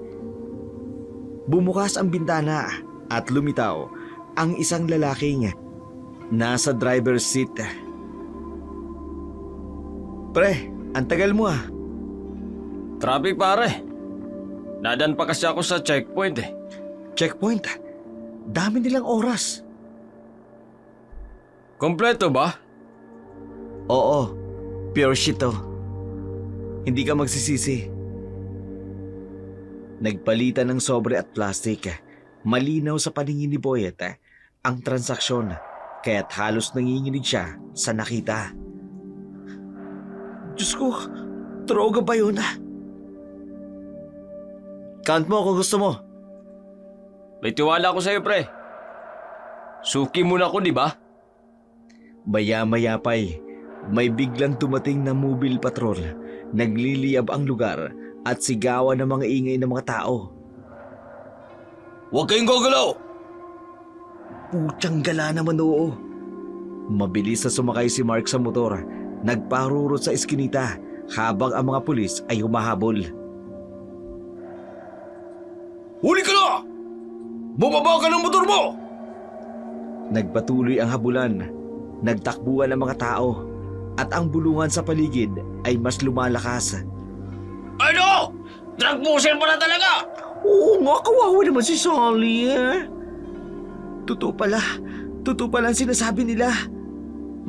Bumukas ang bintana at lumitaw ang isang lalaking nasa driver's seat. Pre, ang tagal mo Traffic pare. Nadan pa kasi ako sa checkpoint Checkpoint? Dami nilang oras. Kompleto ba? Oo, pure shit to. Hindi ka magsisisi. Nagpalitan ng sobre at plastic. Malinaw sa paningin ni Boyet ang transaksyon, kaya't halos nanginginig siya sa nakita. Diyos ko, droga ba yun? Count mo kung gusto mo. May tiwala ko sa'yo, pre. Suki muna ko, di ba? Maya-maya pa'y may biglang dumating na mobile patrol. Nagliliyab ang lugar at sigawan ng mga ingay ng mga tao. Huwag kayong gagalaw! Putyang gala naman, oo. Mabilis na sumakay si Mark sa motor. Nagparurot sa eskinita habang ang mga pulis ay humahabol. Huli ka na! Bumaba ka ng motor mo! Nagpatuloy ang habulan. Nagtakbuhan ang mga tao at ang bulungan sa paligid ay mas lumalakas. Ano? Drug pusher pa na talaga! Oo nga, kawawa naman si Sally Totoo pala ang sinasabi nila.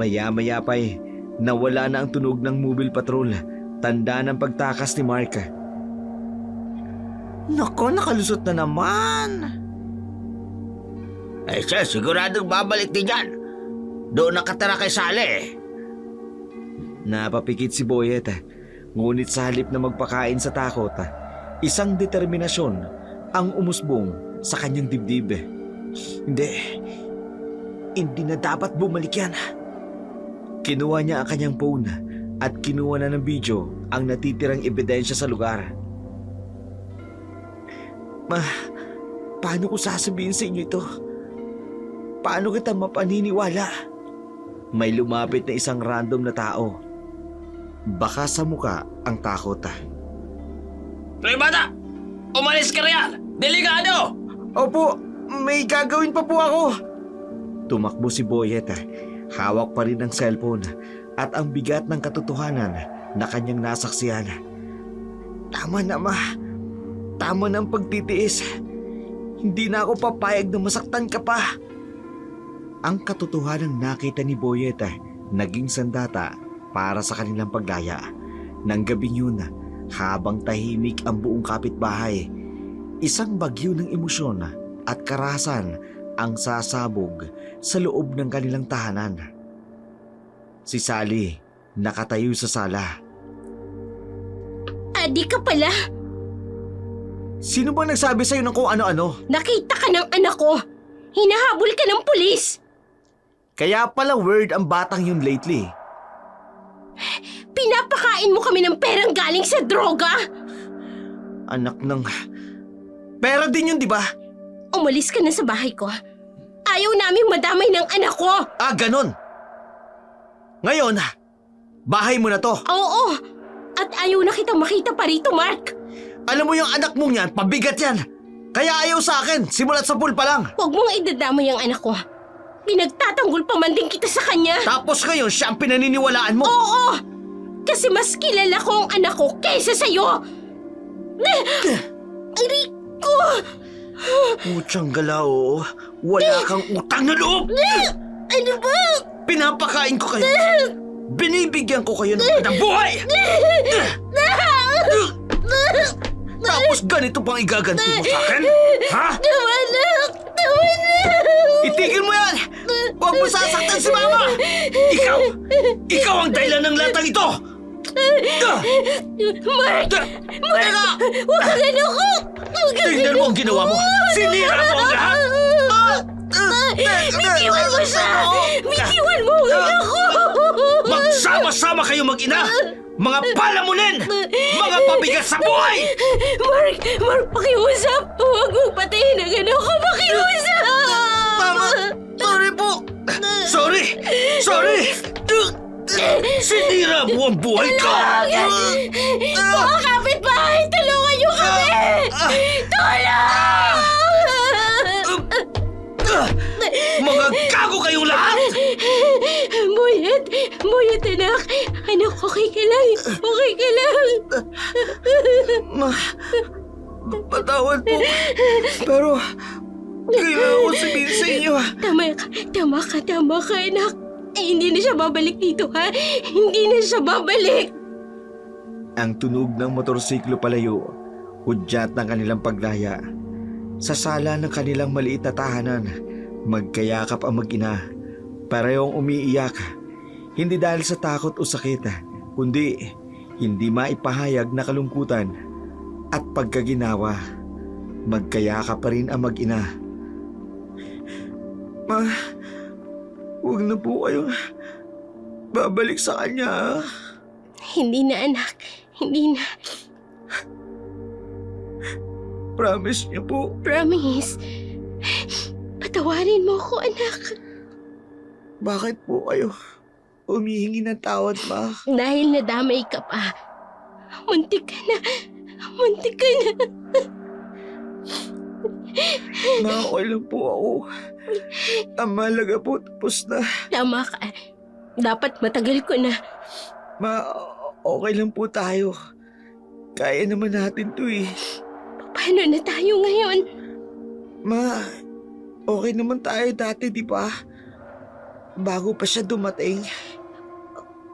Maya-maya pa'y nawala na ang tunog ng mobile patrol. Tanda ng pagtakas ni Mark. Nako, nakalusot na naman. Siya, siguradong babalik din yan. Doon nakatara kay Sally. Napapikit si Boyet. Ngunit sa halip na magpakain sa takot, isang determinasyon ang umusbong sa kanyang dibdib. Hindi na dapat bumalik yan. Kinuha niya ang kanyang phone at kinuha na ng video ang natitirang ebidensya sa lugar. Paano ko sasabihin sa inyo ito? Paano kita mapaniniwala? May lumapit na isang random na tao. Baka sa muka ang takot. Hoy bata! Umalis ka riyan! Delikado! Opo, may gagawin pa po ako. Tumakbo si Boyet. Hawak pa rin ang cellphone at ang bigat ng katotohanan na kanyang nasaksihan. Tama na, Ma. Tama na ang pagtitiis. Hindi na ako papayag na masaktan ka pa. Ang katotohanan nakita ni Boyet naging sandata para sa kanilang paglaya. Nang gabing yun, habang tahimik ang buong kapitbahay, isang bagyo ng emosyon at karahasan ang sasabog sa loob ng kanilang tahanan. Si Sally nakatayo sa sala. Adi ka pala. Sino ba nagsabi sa'yo ng kung ano-ano? Nakita ka ng anak ko. Hinahabol ka ng pulis. Kaya pala word ang batang yun lately. Pinapakain mo kami ng perang galing sa droga. Anak ng... Pera din yun, di ba? Umalis ka na sa bahay ko. Ayaw naming madamay ng anak ko. Ah, ganon. Ngayon, bahay mo na to. Oo. At ayaw na kitang makita pa rito, Mark. Alam mo yung anak mong yan, pabigat yan. Kaya ayaw sa akin, simulat sa pool pa lang. Huwag mong idadamay ang anak ko. Pinagtatanggol pa man din kita sa kanya. Tapos ngayon, siya ang pinaniniwalaan mo. Oo. Kasi mas kilala ko ang anak ko kaysa sa'yo. Rico! Putsang galao, wala kang utang na loob. Ano ba? Pinapakain ko kayo. Binibigyan ko kayo ng magandang buhay. Tapos ganito pang igaganti mo sa akin? Ha? Tama na! Itigil mo yan! Huwag mo sasaktan si Mama! Ikaw ang dahilan ng latang ito! Mark! Mark! Huwag kang ganoko! Tingnan mo ang ginawa mo! Sinira mo ang lahat! Bitiwan mo siya! Bitiwan mo ang anak ko! Magsama-sama kayo mag-ina! Mga palamunin! Mga pabigat sa buhay! Mark, pakiusap! Huwag mong patayin ang anak ko! Pakiusap! Mama! Sorry po! Sorry! Sinira mo ang buhay ko! Mga kapitbahay, tulungan niyo kami! Tulong! Mga gago kayong lahat! Boyet anak! Anak, okay ka lang! Okay ka lang! Ma, patawad po. Pero, kailangan ko sabihin sa inyo. Tama ka anak! Hindi na siya babalik dito ha! Hindi na siya babalik! Ang tunog ng motorsiklo palayo, hudyat ng kanilang paglaya. Sa sala ng kanilang maliit na tahanan, magkayakap ang mag-ina. Parehong umiiyak. Hindi dahil sa takot o sakit, kundi hindi maipahayag na kalungkutan at pagkaginawa. Magkayakap pa rin ang mag-ina. Ma, huwag na po kayong babalik sa kanya. Hindi na anak, hindi na. Promise niyo po. Promise. Patawarin mo ako anak. Bakit po kayo humihingi ng tawad, Ma? Dahil nadamay ka pa. Muntik ka na. Ma, okay lang po ako. Ang mahalaga po, tapos na. Tama ka. Dapat matagal ko na. Ma, okay lang po tayo. Kaya naman natin to eh. Paano na tayo ngayon? Ma, okay naman tayo dati, di ba? Bago pa siya dumating.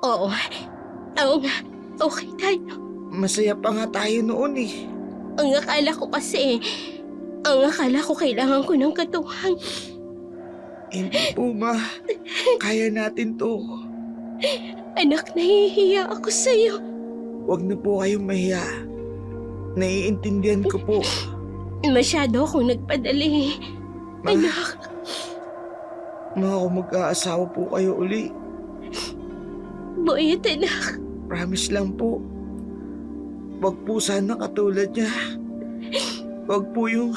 Oo nga. Okay tayo. Masaya pa nga tayo noon eh. Ang akala ko kailangan ko ng katuwang. Hindi po, Ma. Kaya natin to. Anak, nahihiya ako sa'yo. Huwag na po kayong mahiya. Naiintindihan ko po. Masyado akong nagpadali. Ma, Anak, kung mag-aasawa po kayo uli, Boyet anak. promise lang po. Wag po sana katulad niya. Wag po yung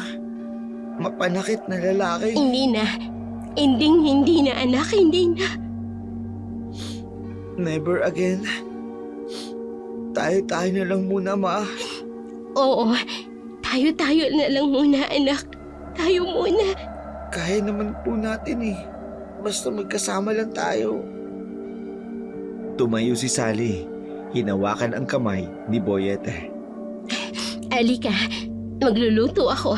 mapanakit na lalaki. Hindi na. Hindi na anak, hindi na. Never again. Tayo-tayo na lang muna, Ma. Oo, tayo na lang muna anak. Tayo muna. Kaya naman po natin eh. Basta magkasama lang tayo. Tumayo si Sally. Hinawakan ang kamay ni Boyet. Alika, magluluto ako.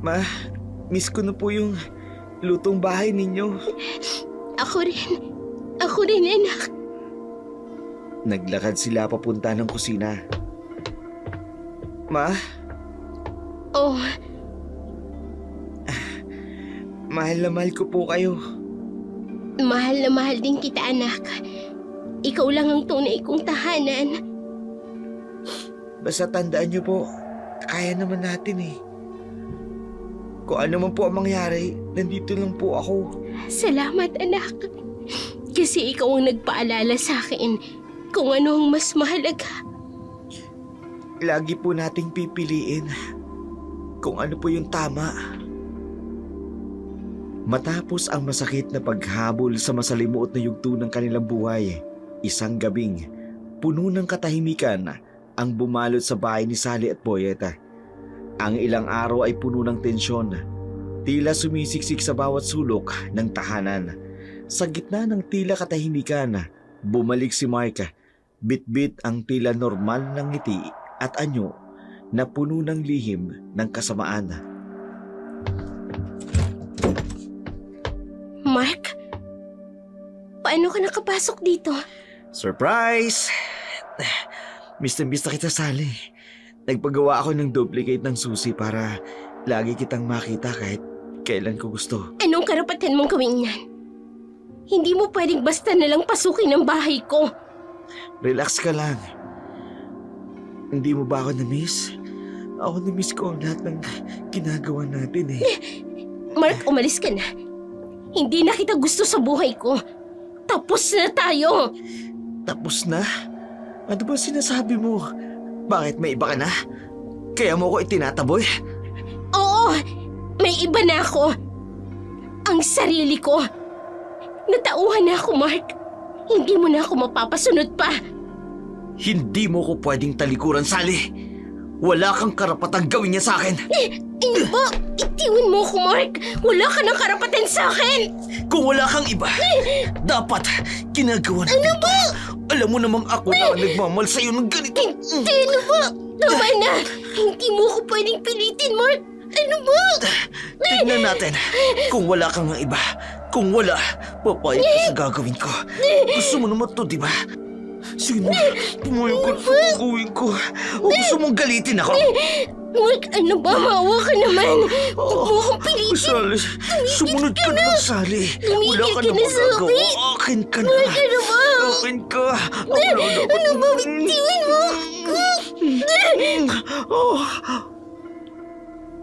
Ma, miss ko na po yung lutong bahay ninyo. Ako rin anak. Naglakad sila papunta ng kusina. Ma, Oh, mahal na mahal ko po kayo. mahal na mahal din kita anak. Ikaw lang ang tunay kong tahanan. Basta tandaan niyo po, kaya naman natin eh. Kung ano man po ang mangyari, nandito lang po ako. Salamat anak. Kasi ikaw ang nagpaalala sa akin kung ano ang mas mahalaga. Lagi po nating pipiliin kung ano po yung tama. Matapos ang masakit na paghabol sa masalimuot na yugto ng kanilang buhay, isang gabing puno ng katahimikan ang bumalot sa bahay ni Sally at Boyet. Ang ilang araw ay puno ng tensyon. Tila sumisiksik sa bawat sulok ng tahanan. Sa gitna ng tila katahimikan, bumalik si Mark. Bit-bit ang tila normal ng ngiti at anyo na puno ng lihim ng kasamaan. Mark, paano ka nakapasok dito? Surprise! Miss na kita, Sally. Nagpagawa ako ng duplicate ng susi para lagi kitang makita kahit kailan ko gusto. Anong karapatan mong gawin yan? Hindi mo pwedeng basta nalang pasukin ang bahay ko. Relax ka lang. Hindi mo ba ako na-miss? Ako na-miss ko ang lahat ng ginagawa natin eh. Mark, umalis ka na. Hindi na kita gusto sa buhay ko. Tapos na tayo. Tapos na? Ano ba sinasabi mo? Bakit may iba ka na? Kaya mo ko itinataboy? Oo, may iba na ako. Ang sarili ko. Natauhan na ako, Mark. Hindi mo na ako mapapasunod pa. Hindi mo ko pwedeng talikuran, Sally. Wala kang karapatang gawin niya sa akin. Ano ba? Itiwan mo ako, Mark. Wala ka ng karapatan sa akin. Kung wala kang iba, dapat ginagawa natin Ano ba? Alam mo namang ako na ang nagmamahal sa'yo ng ganito. Hindi, ano ba? Tama na. Hindi mo ako pwedeng pilitin, Mark. Ano ba? Tignan natin kung wala kang nga iba. Kung wala, papayag ka sa gagawin ko. Gusto mo naman to, di ba? Sige na, pumayag ka sa gagawin ko. O gusto mong galitin ako? Mark, ano ba? Maawa ka naman. Huwag mo akong pilitin. Sally, sumunod ka na, Sally. Wala Tumigil ka ka na na, magagawa. Sophie. Akin ka na. Mark, ano ba? Akin ka. Ano ba? Bitiwan mo. Oh.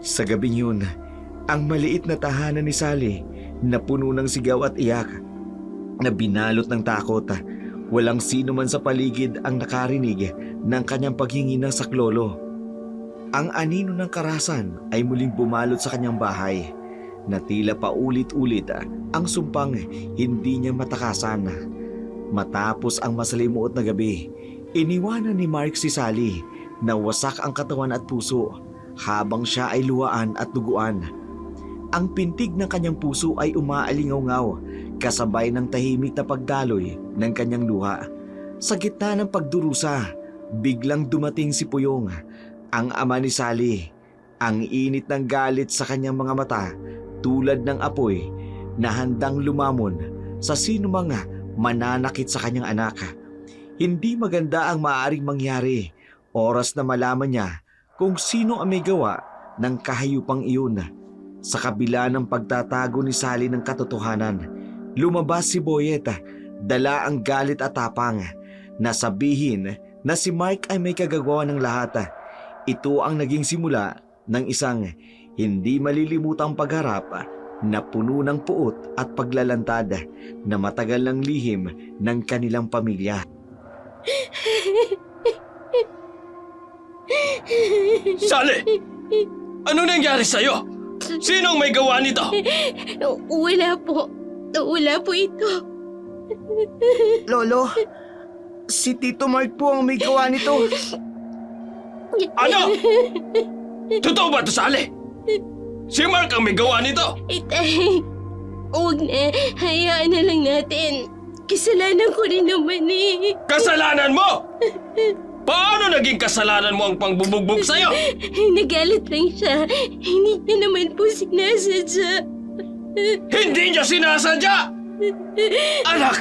Sa gabing yun, ang maliit na tahanan ni Sally na puno ng sigaw at iyak na binalot ng takot. Walang sino man sa paligid ang nakarinig ng kanyang paghingi ng saklolo. Ang anino ng karasan ay muling bumalot sa kanyang bahay na tila paulit-ulit ang sumpang hindi niya matakasan. Matapos ang masalimuot na gabi, iniwanan ni Mark si Sally na wasak ang katawan at puso habang siya ay luhaan at duguan. Ang pintig ng kanyang puso ay umaalingaw-ngaw kasabay ng tahimik na pagdaloy ng kanyang luha. Sa gitna ng pagdurusa, biglang dumating si Puyong, ang ama ni Sally. Ang init ng galit sa kanyang mga mata tulad ng apoy na handang lumamon sa sino mga mananakit sa kanyang anak. Hindi maganda ang maaaring mangyari oras na malaman niya kung sino ang may gawa ng kahayupang iyon. Sa kabila ng pagtatago ni Sally ng katotohanan, lumabas si Boyet, dala ang galit at tapang, na sabihin na si Mark ay may kagagawa ng lahat. Ito ang naging simula ng isang hindi malilimutang pagharap na puno ng puot at paglalantad na matagal ng lihim ng kanilang pamilya. Sally! Ano nangyari sa'yo? Sinong may gawa nito? Wala po. Wala po ito. Lolo, si Tito Mark po ang may gawa nito. Ano? Totoo ba ito, Sally? Si Mark ang may gawa nito. Itay, huwag na. Hayaan na lang natin. Kasalanan ko rin naman eh. Kasalanan mo! Paano naging kasalanan mo ang pangbubugbog sa'yo? Nagalit lang siya. Hindi niya naman po sinasadya. Hindi niya sinasadya! Anak!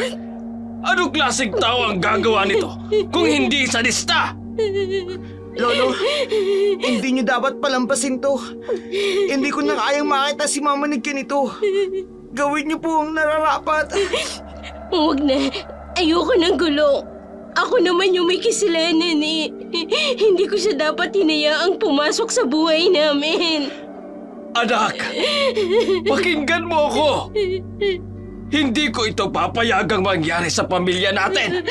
Anong klaseng tao ang gagawa nito kung hindi sadista? Lolo, hindi niyo dapat palampasin to. Hindi ko na kayang makita si Mama ng ganito. Gawin niyo po ang nararapat. Huwag na. Ayoko ng gulo. Ako naman yung may kasalanan eh. Hindi ko siya dapat hinayaang pumasok sa buhay namin. Anak! Pakinggan mo ako! Hindi ko ito papayagang mangyari sa pamilya natin!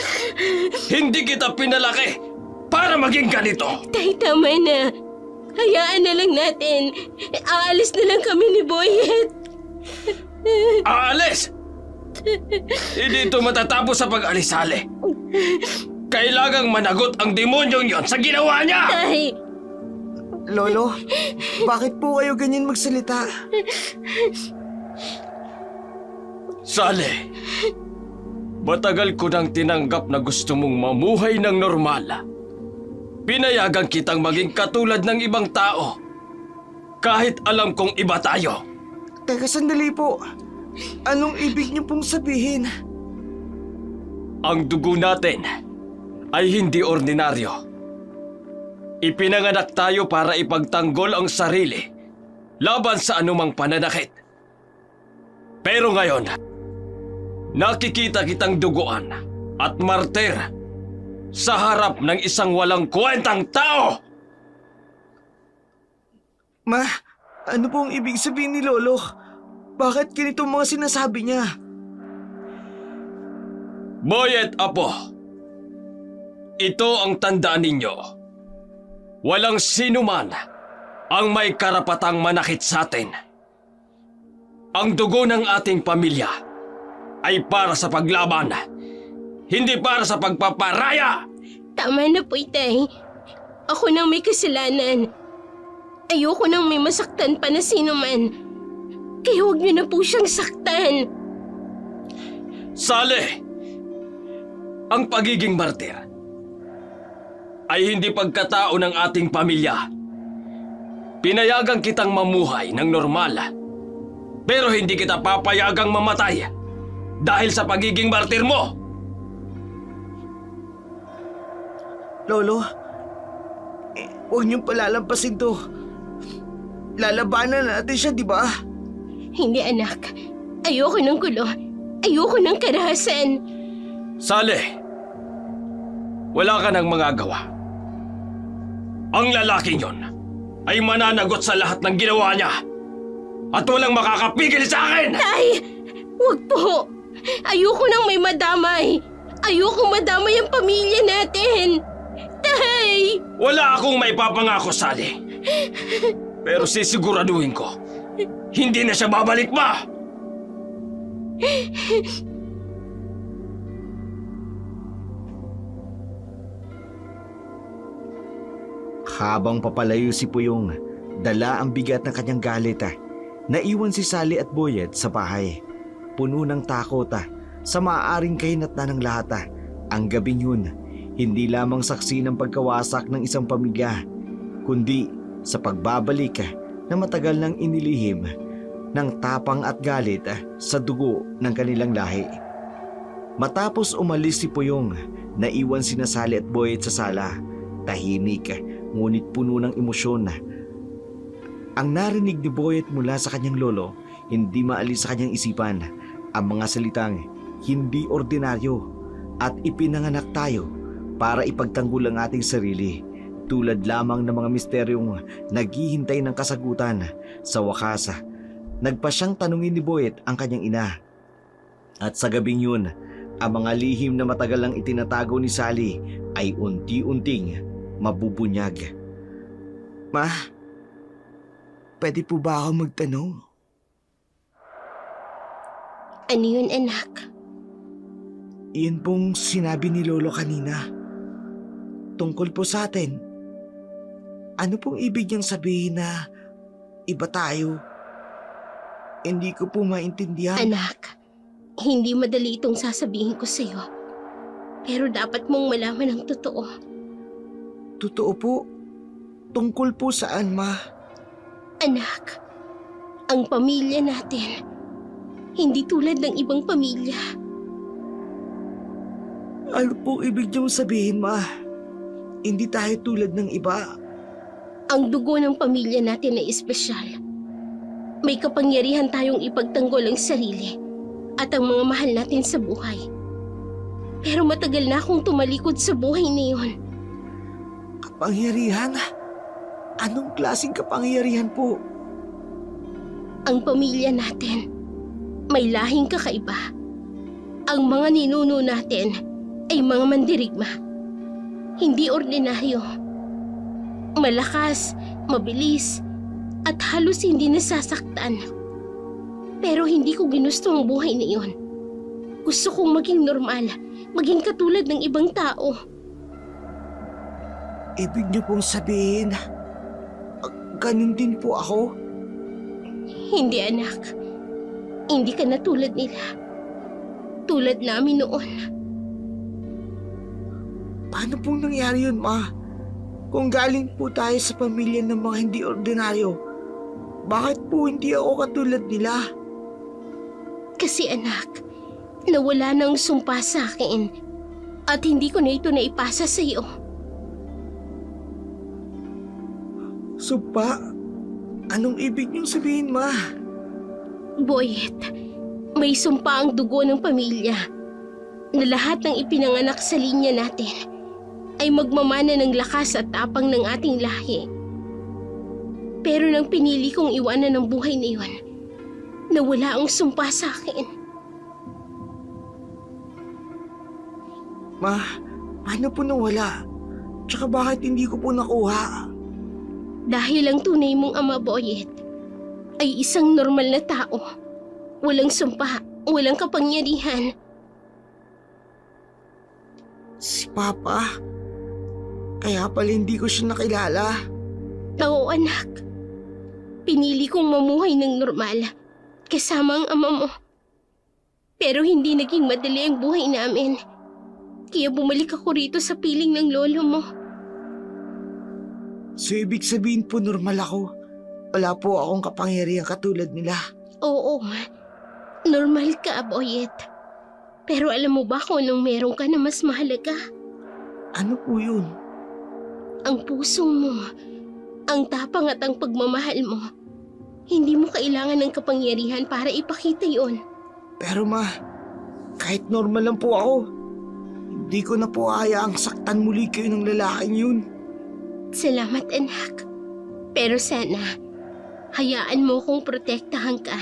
Hindi kita pinalaki para maging ganito! Tay, tama na. Hayaan na lang natin. Aalis na lang kami ni Boyet. Aalis! Hindi ito matatapos sa pag-alis, Sally. Kailangang managot ang demonyong yon sa ginawa niya! Tay, Lolo, bakit po kayo ganyan magsalita? Sally, matagal ko nang tinanggap na gusto mong mamuhay ng normal. Pinayagan kitang maging katulad ng ibang tao. Kahit alam kong iba tayo. Teka, sandali po. Anong ibig niyo pong sabihin? Ang dugo natin ay hindi ordinaryo. Ipinanganak tayo para ipagtanggol ang sarili laban sa anumang pananakit. Pero ngayon, nakikita kitang duguan at martir sa harap ng isang walang kwentang tao! Ma, ano pong ibig sabihin ni Lolo? Bakit ganito mga sinasabi niya? Boyet Apo, ito ang tandaan ninyo. Walang sino man ang may karapatang manakit sa atin. Ang dugo ng ating pamilya ay para sa paglaban, hindi para sa pagpaparaya! tama na po, Itay. Ako nang may kasalanan. Ayoko nang may masaktan pa na sino man. Kaya huwag niyo na po siyang saktan. Sally, ang pagiging martir ay hindi pagkatao ng ating pamilya. Pinayagan kitang mamuhay ng normal, pero hindi kita papayagang mamatay dahil sa pagiging martir mo. Lolo, huwag niyong palalampasin to. Lalabanan natin siya, di ba? Hindi, anak. Ayoko ng gulo. Ayoko ng karahasan. Sally, wala ka nang magagawa. Ang lalaking yon ay mananagot sa lahat ng ginawa niya at walang makakapigil sa akin! Tay! Huwag po! Ayoko nang may madamay. Ayoko madamay ang pamilya natin. Tay! Wala akong may papangako, Sally. Pero sisiguraduhin ko, hindi na siya babalik pa! Habang papalayo si Puyong, dala ang bigat ng kanyang galit. Naiwan si Sally at Boyet sa bahay. Puno ng takot sa maaaring kahinatnan ng lahat. Ang gabing yun, hindi lamang saksi ng pagkawasak ng isang pamilya, kundi sa pagbabalik na matagal nang inilihim ng tapang at galit sa dugo ng kanilang lahi. Matapos umalis si Puyong, naiwan sina Sally at Boyet sa sala. Tahimik, ngunit puno ng emosyon. Ang narinig ni Boyet mula sa kanyang lolo, hindi maalis sa kanyang isipan ang mga salitang hindi ordinaryo at ipinanganak tayo para ipagtanggol ang ating sarili. tulad lamang ng mga misteryong naghihintay ng kasagutan. Sa wakas, nagpa siyang tanungin ni Boyet ang kanyang ina. At sa gabing yun, ang mga lihim na matagal lang itinatago ni Sally ay unti-unting mabubunyag. Ma, pwede po ba ako magtanong? Ano yun, anak? Iyon pong sinabi ni Lolo kanina. Tungkol po sa atin. Ano pong ibig niyang sabihin na iba tayo? Hindi ko po maintindihan. Anak, hindi madali itong sasabihin ko sa'yo. Pero dapat mong malaman ang totoo. Totoo po. Tungkol po saan, Ma? Anak, ang pamilya natin, hindi tulad ng ibang pamilya. Ano pong ibig niyong sabihin, Ma? Hindi tayo tulad ng iba. Ang dugo ng pamilya natin ay espesyal. May kapangyarihan tayong ipagtanggol ang sarili at ang mga mahal natin sa buhay. Pero matagal na akong tumalikod sa buhay na yun. Kapangyarihan? Anong klaseng kapangyarihan po? Ang pamilya natin, may lahing kakaiba. Ang mga ninuno natin ay mga mandirigma. Hindi ordinaryo. Malakas, mabilis, at halos hindi nasasaktan. Pero hindi ko ginusto ang buhay na iyon. Gusto kong maging normal, maging katulad ng ibang tao. Ibig niyo pong sabihin, ganun din po ako? Hindi, anak. Hindi ka na tulad nila. Tulad namin noon. Paano pong nangyari yun, Ma? Kung galing po tayo sa pamilya ng mga hindi ordinaryo, bakit po hindi ako katulad nila? Kasi anak, nawala na ang sumpa sa akin at hindi ko na ito naipasa sa iyo. Sumpa? Anong ibig niyong sabihin, Ma? Boyet, may sumpa ang dugo ng pamilya na lahat ng ipinanganak sa linya natin ay magmamana ng lakas at tapang ng ating lahi. Pero nang pinili kong iwanan ang buhay na iyon, nawala ang sumpa sa akin. Ma, paano po nawala? Tsaka bakit hindi ko po nakuha? Dahil ang tunay mong ama, Boyet, ay isang normal na tao. Walang sumpa, walang kapangyarihan. Si Papa? Kaya pala hindi ko siya nakilala. Oo, anak. Pinili kong mamuhay ng normal kasama ang ama mo. Pero hindi naging madali ang buhay namin. Kaya bumalik ako rito sa piling ng lolo mo. So ibig sabihin po normal ako? Wala po akong kapangyarihan katulad nila. Oo, normal ka, Boyet. Pero alam mo ba kung anong meron ka na mas mahalaga? Ano po yun? Ang puso mo, ang tapang at ang pagmamahal mo. Hindi mo kailangan ng kapangyarihan para ipakita yon. Pero Ma, kahit normal lang po ako, hindi ko na po hayaang saktan muli kayo ng lalaking yun. Salamat, anak. Pero sana, hayaan mo kong protektahan ka.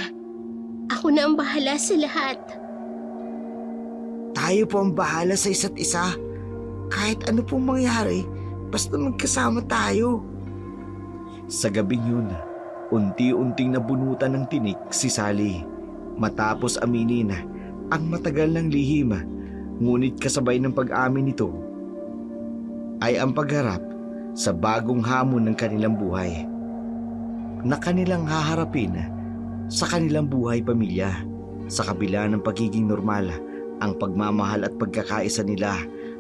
Ako na ang bahala sa lahat. Tayo po ang bahala sa isa't isa. Kahit ano pong mangyari, basta magkasama tayo. Sa gabing yun, unti-unting nabunutan ng tinik si Sally. Matapos aminin ang matagal ng lihim, ngunit kasabay ng pag-amin nito ay ang pagharap sa bagong hamon ng kanilang buhay na kanilang haharapin sa kanilang buhay pamilya. Sa kabila ng pagiging normal, ang pagmamahal at pagkakaisa nila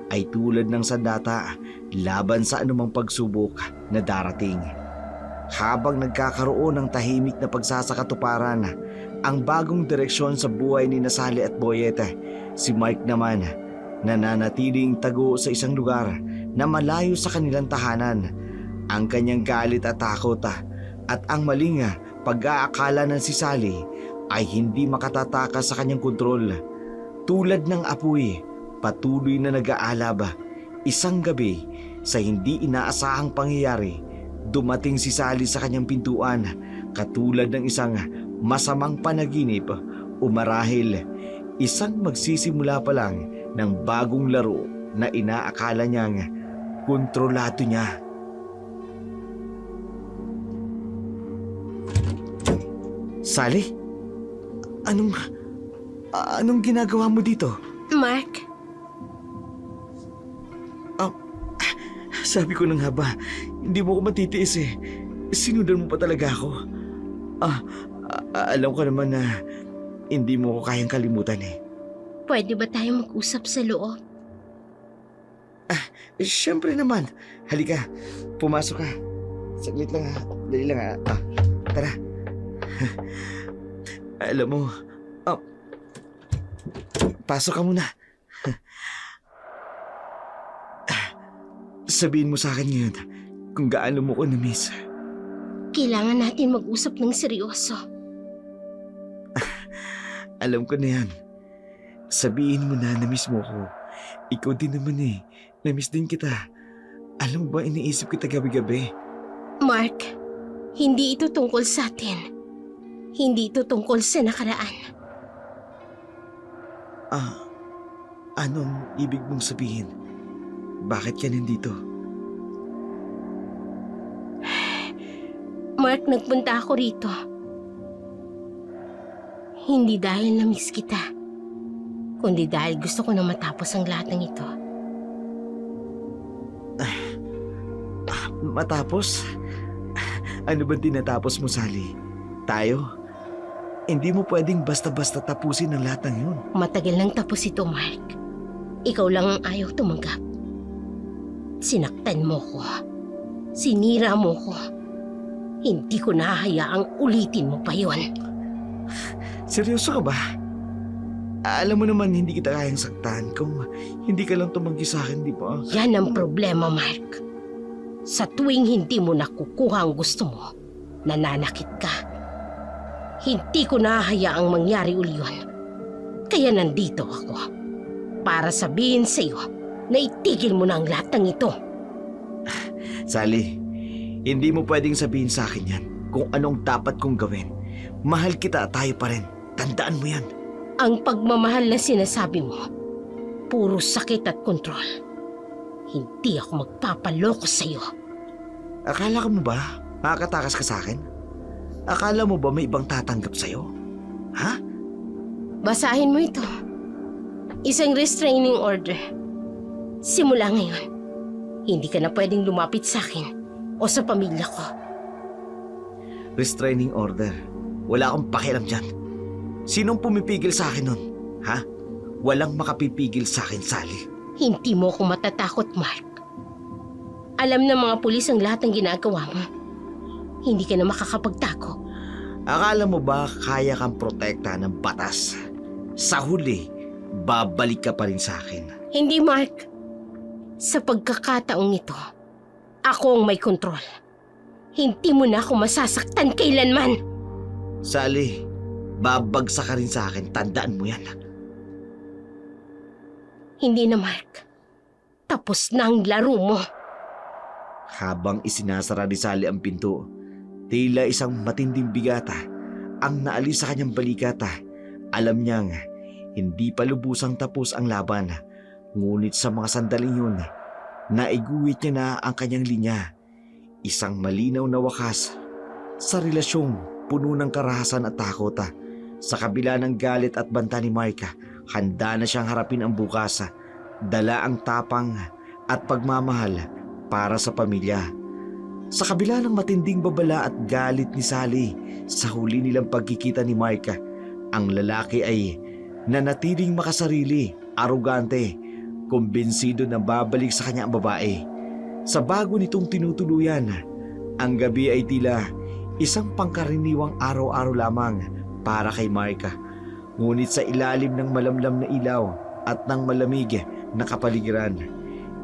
ay tulad ng sandata laban sa anumang pagsubok na darating. Habang nagkakaroon ng tahimik na pagsasakatuparan ang bagong direksyon sa buhay ni Sally at Boyet, si Mike naman nananatiling tago sa isang lugar na malayo sa kanilang tahanan. Ang kanyang galit at takot at ang maling pag-aakala ng si Sally ay hindi makatatakas sa kanyang kontrol. Tulad ng apoy, patuloy na nag-aalab. Isang gabi, Sa hindi inaasahang pangyayari, dumating si Sally sa kanyang pintuan katulad ng isang masamang panaginip o marahil isang magsisimula pa lang ng bagong laro na inaakala niyang kontrolado niya. Sally? Anong ginagawa mo dito? Mark, Sabi ko na nga ba, hindi mo ko matitiis eh. Sinundan mo pa talaga ako. Alam ko naman na hindi mo ko kayang kalimutan eh. pwede ba tayo mag-usap sa loob? Siyempre naman. Halika, pumasok ka. Saglit lang ha. Dali lang ha. Tara. Alam mo, pasok ka muna. Sabihin mo sa akin ngayon kung gaano mo ko na-miss. Kailangan natin mag-usap ng seryoso. Alam ko na yan. Sabihin mo na na-miss mo ko. Ikaw din naman eh. Na-miss din kita. Alam mo ba, iniisip kita gabi-gabi. Mark, hindi ito tungkol sa atin. Hindi ito tungkol sa nakaraan. Anong ibig mong sabihin? Bakit ka nandito? Mark, nagpunta ako rito. Hindi dahil na-miss kita, kundi dahil gusto ko na matapos ang lahat ng ito. Matapos? Ano ba tinatapos mo, Sally? Tayo? Hindi mo pwedeng basta-basta tapusin ang lahat ng yun. Matagal nang tapos ito, Mark. Ikaw lang ang ayaw tumanggap. Sinaktan mo ko. Sinira mo ko. Hindi ko nahahayaang ulitin mo pa yon. Seryoso ka ba? Alam mo naman hindi kita kayang saktan kung hindi ka lang tumanggi sa akin, di ba? Yan ang problema, Mark. Sa tuwing hindi mo nakukuha ang gusto mo, nananakit ka. Hindi ko nahahayaang mangyari uli yun. Kaya nandito ako para sabihin sa iyo na itigil mo na ang lahat ng ito. Sally, hindi mo pwedeng sabihin sa akin yan kung anong dapat kong gawin. Mahal kita, tayo pa rin. Tandaan mo yan. Ang pagmamahal na sinasabi mo, puro sakit at kontrol. Hindi ako magpapaloko sa iyo. Akala ka mo ba makakatakas ka sa akin? Akala mo ba may ibang tatanggap sa'yo? Ha? Basahin mo ito. Isang restraining order. Simula ngayon, hindi ka na pwedeng lumapit sa akin o sa pamilya ko. Restraining order. Wala akong pakialam dyan. Sinong pumipigil sa akin nun? Ha? Walang makapipigil sa akin, Sally. Hindi mo ako matatakot, Mark. Alam ng mga pulis ang lahat ng ginagawa mo. Hindi ka na makakapagtako. Akala mo ba kaya kang protekta ng batas? Sa huli, babalik ka pa rin sa akin. Hindi, Mark. Sa pagkakataong ito, ako ang may kontrol. Hindi mo na ako masasaktan kailanman. Sally, babagsak ka rin sa akin. Tandaan mo yan. Hindi na, Mark. Tapos na ang laro mo. Habang isinasara ni Sally ang pinto, tila isang matinding bigata ang naalis sa kanyang balikata. Alam niyang hindi pa lubusang tapos ang laban. Ngunit sa mga sandaling yun, naiguhit niya na ang kanyang linya. Isang malinaw na wakas sa relasyong puno ng karahasan at takot. Sa kabila ng galit at banta ni Marka, handa na siyang harapin ang bukas. Dala ang tapang at pagmamahal para sa pamilya. Sa kabila ng matinding babala at galit ni Sally sa huli nilang pagkikita ni Marka, ang lalaki ay nanatiling makasarili, arogante, kumbinsido na babalik sa kanya ang babae. Sa bago nitong tinutuluyan, ang gabi ay tila isang pangkaraniwang araw-araw lamang para kay Marka. Ngunit sa ilalim ng malamlam na ilaw at ng malamig na kapaligiran,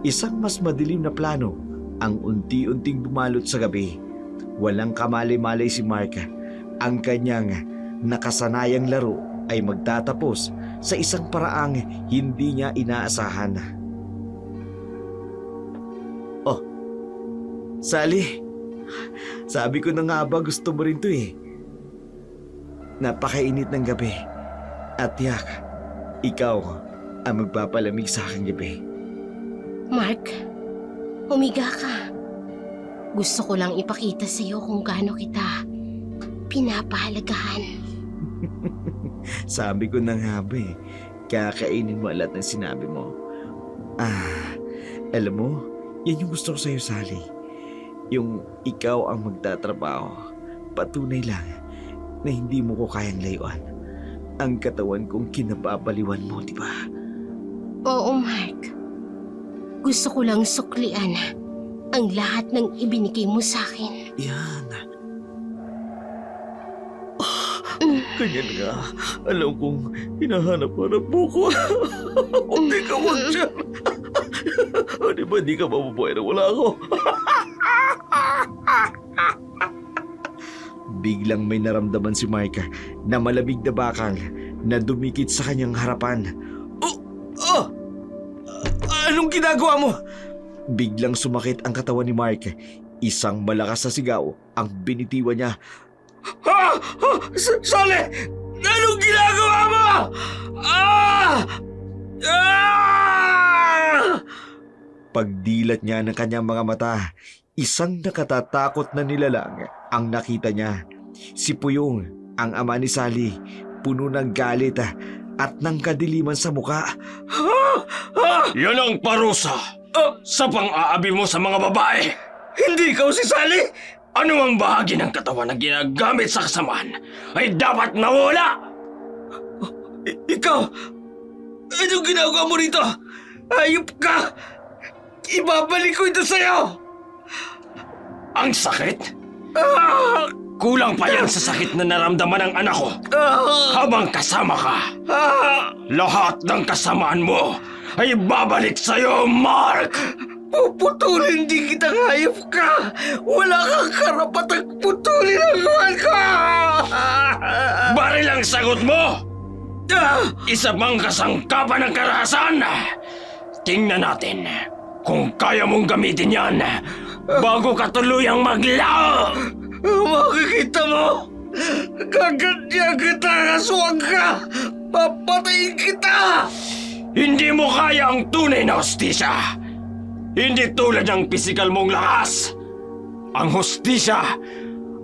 isang mas madilim na plano ang unti-unting bumalot sa gabi. Walang kamalay-malay si Marka. Ang kanyang nakasanayang laro ay magtatapos sa isang paraang hindi niya inaasahan. Oh, Sally, sabi ko na nga ba gusto mo rin to eh. Napakainit ng gabi. At yak, ikaw ang magpapalamig sa aking gabi. Mark, humiga ka. Gusto ko lang ipakita sa iyo kung gaano kita pinapahalagahan. Sabi ko na nga ba eh, kakainin mo lahat ng sinabi mo. Alam mo, yan yung gusto ko sa'yo, Sally. Yung ikaw ang magtatrabaho, patunay lang na hindi mo ko kayang layuan ang katawan kong kinababaliwan mo, di ba? Oo, Mark. Gusto ko lang suklian ang lahat ng ibinigay mo sa akin. Yan. Ganyan nga. Alam kong hinahanap-hanap mo ko. Hindi ka wag dyan. Di ba di ka mabubuhay na wala ako? Biglang may naramdaman si Micah na malamig na bakal na dumikit sa kanyang harapan. Anong ginagawa mo? Biglang sumakit ang katawan ni Mark. Isang malakas na sigaw ang binitiwan niya. Sally! Anong ginagawa mo? Pagdilat niya ng kanyang mga mata, isang nakatatakot na nilalang ang nakita niya. Si Puyong, ang ama ni Sally, puno ng galit at ng kadiliman sa muka. Yan ang parusa sa pang-aabi mo sa mga babae. Hindi ikaw si Sally! Ano ang bahagi ng katawan na ginagamit sa kasamaan ay dapat mawala! Ikaw! Anong ginagawa mo rito? Hayop ka! Ibabalik ko ito sa'yo! Ang sakit? Kulang pa yan sa sakit na naramdaman ng anak ko habang kasama ka. Lahat ng kasamaan mo ay babalik sa'yo, Mark! Puputulin din kitang hayop ka! Wala kang karapatang putulin ang buwan ko! Baril ang sagot mo! Isa pang kasangkapan ng karahasan! Tingnan natin kung kaya mong gamitin yan bago ka tuluyang maglao! Makikita mo! Gaganyan kita! Aswang ka! Papatayin kita! Hindi mo kaya ang tunay na hustisya! Hindi tulad ng pisikal mong lakas! Ang hustisya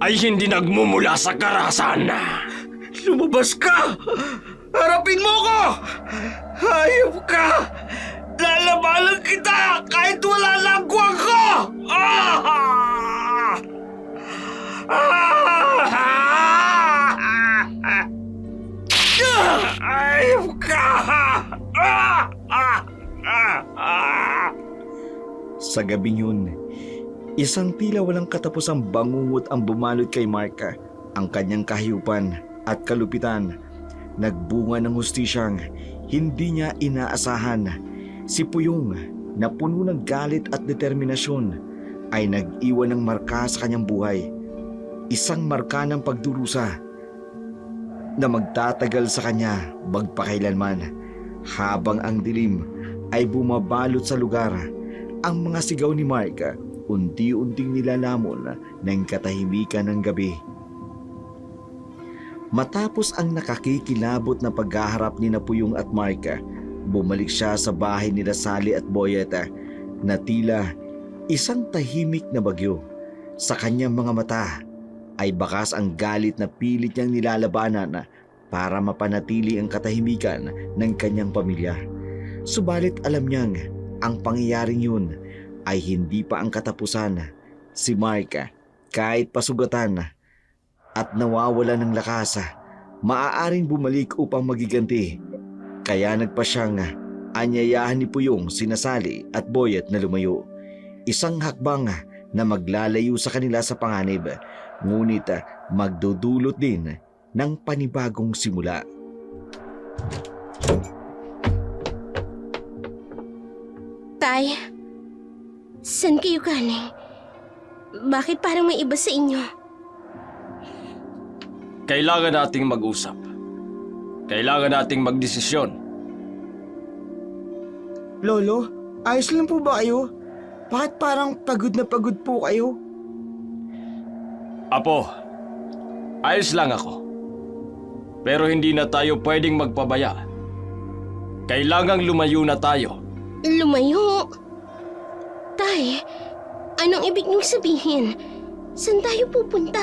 ay hindi nagmumula sa karahasan! Lumabas ka! Harapin mo ko! Hayop ka! Lalabanan kita kahit wala lang guwang ko! Hayop ka! Sa gabing yun, isang tila walang katapusang bangungot ang bumalot kay Marka. Ang kanyang kahiyupan at kalupitan, nagbunga ng hustisyang hindi niya inaasahan. Si Puyong, na puno ng galit at determinasyon, ay nag-iwan ng marka sa kanyang buhay. Isang marka ng pagdurusa na magtatagal sa kanya magpakailanman. Habang ang dilim ay bumabalot sa lugar, ang mga sigaw ni Mark unti-unting nilalamon ng katahimikan ng gabi. Matapos ang nakakikilabot na paghaharap ni Puyong at Mark, bumalik siya sa bahay nila Sally at Boyet na tila isang tahimik na bagyo. Sa kanyang mga mata ay bakas ang galit na pilit niyang nilalabanan para mapanatili ang katahimikan ng kanyang pamilya. Subalit alam niyang ang pangyayaring yun ay hindi pa ang katapusan. Si Mark, kahit pasugatan at nawawala ng lakas, maaaring bumalik upang magiganti. Kaya nagpa siyang anyayahan ni Puyong, sina Sally at Boyet na lumayo. Isang hakbang na maglalayo sa kanila sa panganib, ngunit magdudulot din ng panibagong simula. Tay, saan kayo galing? Bakit parang may iba sa inyo? Kailangan nating mag-usap. Kailangan nating magdesisyon. Lolo, ayos lang po ba kayo? Bakit parang pagod na pagod po kayo? Apo, ayos lang ako. Pero hindi na tayo pwedeng magpabaya. Kailangang lumayo na tayo. Lumayo? Tay, anong ibig niyong sabihin? Saan tayo pupunta?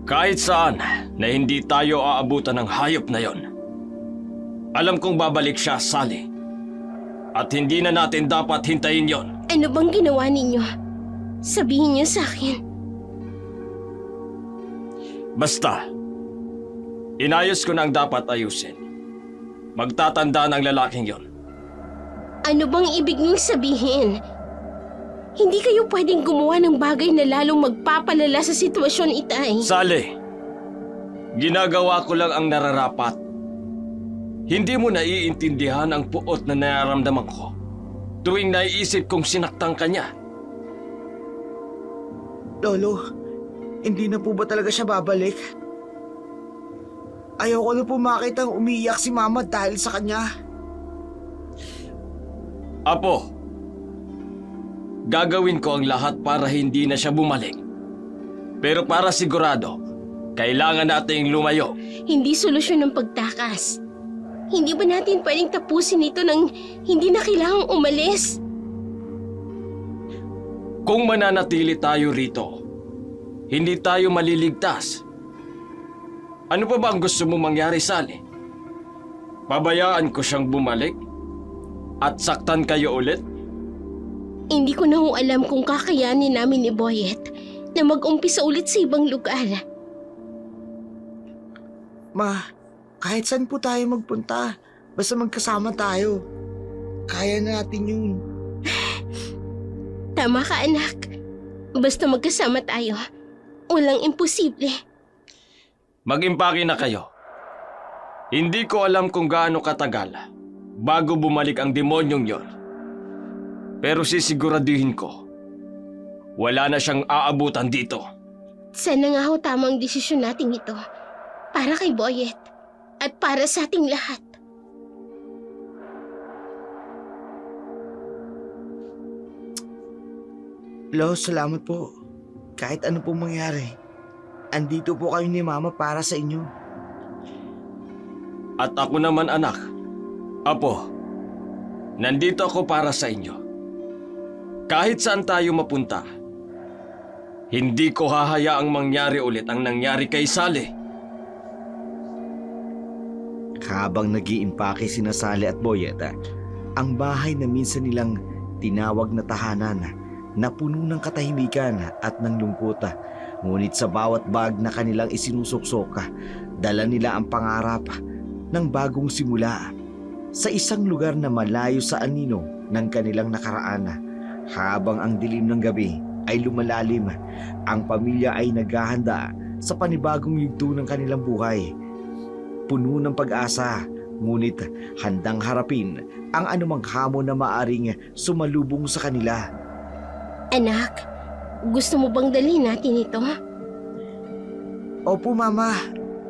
Kahit saan na hindi tayo aabutan ng hayop na yon. Alam kong babalik siya, Sally. At hindi na natin dapat hintayin yon. Ano bang ginawa ninyo? Sabihin niyo sa akin. Basta, inayos ko na ang dapat ayusin. Magtatanda ng lalaking yon. Ano bang ibig niyong sabihin? Hindi kayo pwedeng gumawa ng bagay na lalong magpapalala sa sitwasyon, Itay. Sally, ginagawa ko lang ang nararapat. Hindi mo naiintindihan ang puot na nararamdaman ko tuwing naiisip kong sinaktan ka niya. Lolo, hindi na po ba talaga siya babalik? Ayoko na po makitang umiiyak si Mama dahil sa kanya. Apo, gagawin ko ang lahat para hindi na siya bumalik. Pero para sigurado, kailangan nating lumayo. Hindi solusyon ng pagtakas. Hindi ba natin pwedeng tapusin ito nang hindi na kailangang umalis? Kung mananatili tayo rito, hindi tayo maliligtas. Ano pa ba ang gusto mo mangyari, Sally? Pabayaan ko siyang bumalik? At saktan kayo ulit? Hindi ko na ho alam kung kakayanin namin ni Boyet na mag-umpisa ulit sa ibang lugar. Ma, kahit saan po tayo magpunta, basta magkasama tayo. Kaya na natin yun. Tama ka, anak. Basta magkasama tayo, walang imposible. Mag-impake na kayo. Hindi ko alam kung gaano katagal bago bumalik ang demonyong yon. Pero sisiguraduhin ko, wala na siyang aabutan dito. Sana nga ho tamang desisyon natin ito. Para kay Boyet at para sa ating lahat. Lo, salamat po. Kahit ano pong mangyari, andito po kayo ni Mama para sa inyo. At ako naman, anak. Apo, nandito ako para sa inyo. Kahit saan tayo mapunta, hindi ko hahayaang mangyari ulit ang nangyari kay Sally. Habang nag-iimpake sina Sally at Boyet, ang bahay na minsan nilang tinawag na tahanan na puno ng katahimikan at ng lungkot. Ngunit sa bawat bag na kanilang isinusuksok, dala nila ang pangarap ng bagong simula sa isang lugar na malayo sa anino ng kanilang nakaraan. Habang ang dilim ng gabi ay lumalalim, ang pamilya ay naghahanda sa panibagong yugto ng kanilang buhay. Puno ng pag-asa, ngunit handang harapin ang anumang hamon na maaring sumalubong sa kanila. Anak, gusto mo bang dalhin natin ito? Opo, Mama.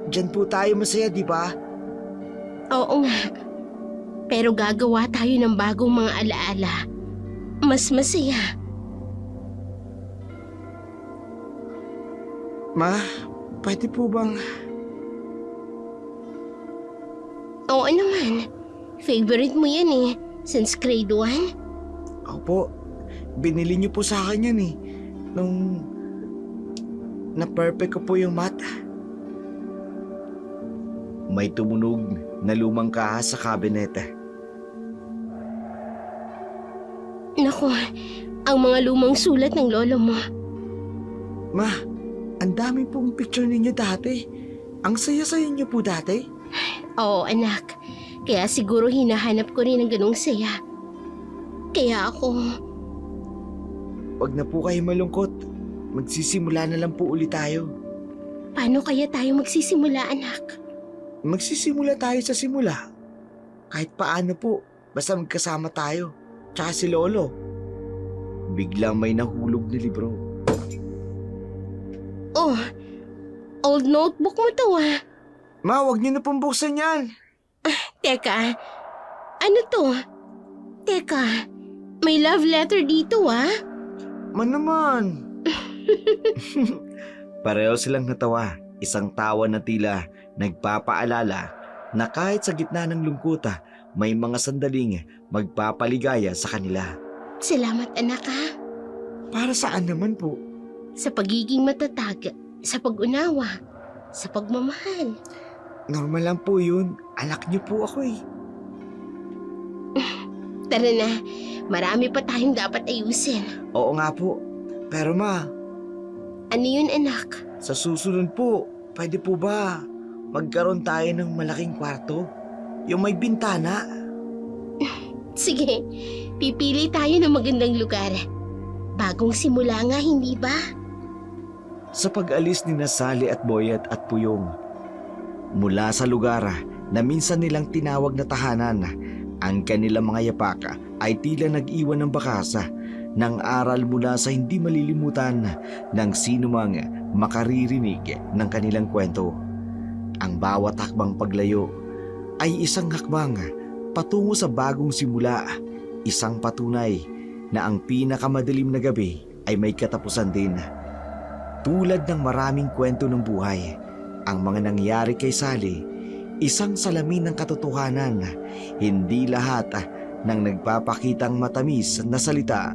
Diyan po tayo masaya, di ba? Oo nga. Pero gagawa tayo ng bagong mga alaala. Mas masaya. Ma, pwede po bang... Oo naman. Favorite mo yan eh. Since grade 1. Opo, binili niyo po sa akin yan eh. Nung na-perfect ko po yung math. May tumunog na lumang kahas sa kabinet. Naku, ang mga lumang sulat ng lolo mo. Ma, ang dami pong picture ninyo dati. Ang saya-saya niyo po dati. Oo, anak. Kaya siguro hinahanap ko rin ang ganong saya. Kaya ako... Wag na po kayo malungkot. Magsisimula na lang po ulit tayo. Paano kaya tayo magsisimula, anak? Magsisimula tayo sa simula. Kahit paano po, basta magkasama tayo. Tsaka si Lolo. Biglang may nahulog na libro. Oh, old notebook mo to ah. Ma, wag niyo na pong buksan yan. Teka, ano to? Teka, May love letter dito Man naman. Pareho silang natawa. Isang tawa na tila nagpapaalala na kahit sa gitna ng lungkot, may mga sandaling magpapaligaya sa kanila. Salamat anak Para saan naman po? sa pagiging matatag, sa pag-unawa, sa pagmamahal. Normal lang po yun. Anak niyo po ako eh. Tara na, marami pa tayong dapat ayusin. Oo nga po. Pero ma, Ano yun anak? sa susunod po, pwede po ba magkaroon tayo ng malaking kwarto? Yung may bintana? Sige, pipili tayo ng magandang lugar. Bagong simula nga, hindi ba? Sa pag-alis ni Sally at Boyet at Puyong mula sa lugar na minsan nilang tinawag na tahanan, ang kanilang mga yapak ay tila nag-iwan ng bakas ng aral mula sa hindi malilimutan ng sinumang makaririnig ng kanilang kwento. Ang bawat hakbang paglayo ay isang hakbang patungo sa bagong simula, isang patunay na ang pinakamadilim na gabi ay may katapusan din. Tulad ng maraming kwento ng buhay, ang mga nangyari kay Sally, isang salamin ng katotohanan. Hindi lahat ng nagpapakitang matamis na salita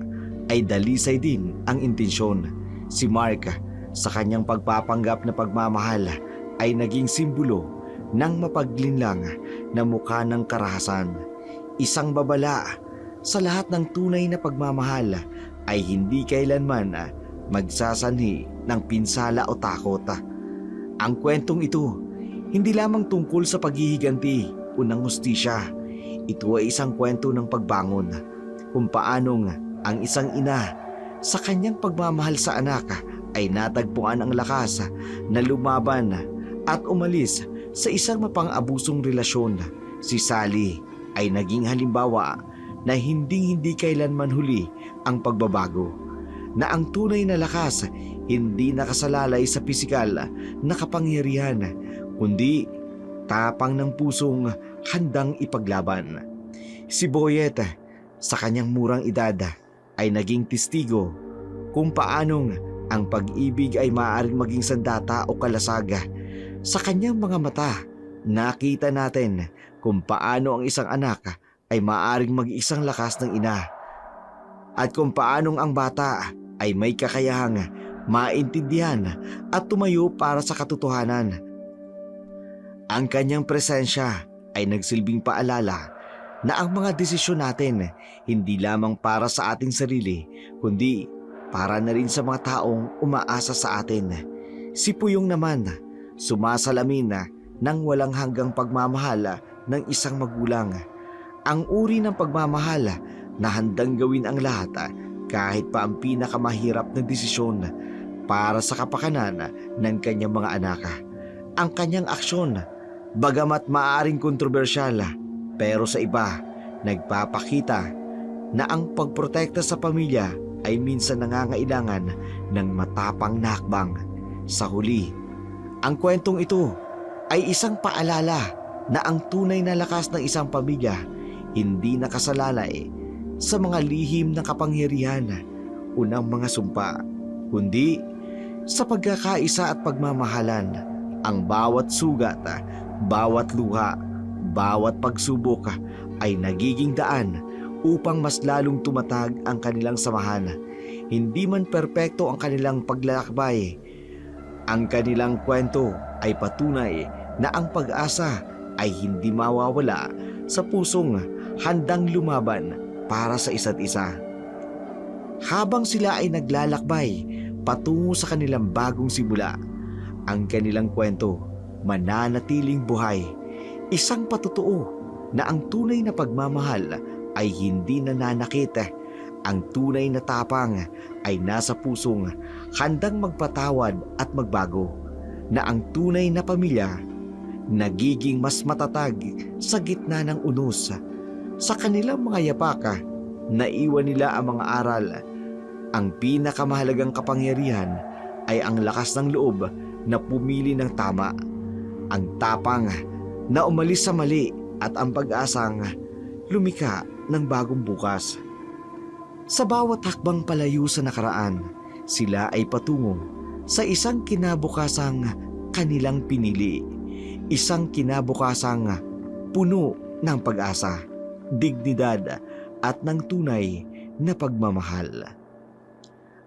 ay dalisay din ang intensyon. Si Mark, sa kanyang pagpapanggap na pagmamahal, ay naging simbolo ng mapaglinlang na mukha ng karahasan. Isang babala sa lahat ng tunay na pagmamahal ay hindi kailanman magsasanhi ng pinsala o takot. Ang kwentong ito, hindi lamang tungkol sa paghihiganti o ng hustisya. Ito ay isang kwento ng pagbangon, kung paanong ang isang ina sa kanyang pagmamahal sa anak ay natagpuan ang lakas na lumaban at umalis sa isang mapang-abusong relasyon. Si Sally ay naging halimbawa na hindi kailanman huli ang pagbabago, na ang tunay na lakas hindi nakasalalay sa pisikal na kapangyarihan, kundi tapang ng pusong handang ipaglaban. Si Boyet, sa kanyang murang edad, ay naging testigo kung paanong ang pag-ibig ay maaaring maging sandata o kalasaga. Sa kanyang mga mata, nakita natin kung paano ang isang anak ay maaaring mag-isang lakas ng ina, at kung paanong ang bata ay may kakayahang maintindihan at tumayo para sa katotohanan. Ang kanyang presensya ay nagsilbing paalala na ang mga desisyon natin hindi lamang para sa ating sarili, kundi para na rin sa mga taong umaasa sa atin. Si Puyong naman, sumasalamin ng walang hanggang pagmamahal ng isang magulang. Ang uri ng pagmamahal na handang gawin ang lahat kahit pa ang pinakamahirap na desisyon para sa kapakanan ng kanyang mga anak. Ang kanyang aksyon, bagamat maaaring kontrobersyal, pero sa iba, nagpapakita na ang pagprotekta sa pamilya ay minsan nangangailangan ng matapang na hakbang. Sa huli, ang kwentong ito ay isang paalala na ang tunay na lakas ng isang pamilya hindi nakasalalay sa mga lihim na kapangyarihan o ng mga sumpa, kundi sa pagkakaisa at pagmamahalan. Ang bawat sugat, bawat luha, bawat pagsubok ay nagiging daan upang mas lalong tumatag ang kanilang samahan. Hindi man perpekto ang kanilang paglalakbay, ang kanilang kwento ay patunay na ang pag-asa ay hindi mawawala sa pusong handang lumaban para sa isa't isa. Habang sila ay naglalakbay patungo sa kanilang bagong simula, ang kanilang kwento mananatiling buhay. Isang patutuo na ang tunay na pagmamahal ay hindi nananakit. Ang tunay na tapang ay nasa pusong handang magpatawad at magbago, na ang tunay na pamilya nagiging mas matatag sa gitna ng unos. Sa kanilang mga yapaka, naiwan nila ang mga aral. Ang pinakamahalagang kapangyarihan ay ang lakas ng loob na pumili ng tama, ang tapang na umalis sa mali, at ang pag-asang lumika ng bagong bukas. Sa bawat hakbang palayo sa nakaraan, sila ay patungo sa isang kinabukasang kanilang pinili. Isang kinabukasang puno ng pag-asa, dignidad at ng tunay na pagmamahal.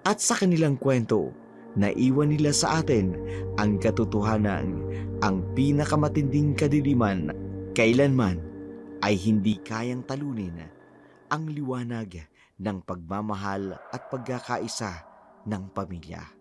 At sa kanilang kwento, naiwan nila sa atin ang katotohanan, ang pinakamatinding kadiliman kailanman ay hindi kayang talunin ang liwanag ng pagmamahal at pagkakaisa ng pamilya.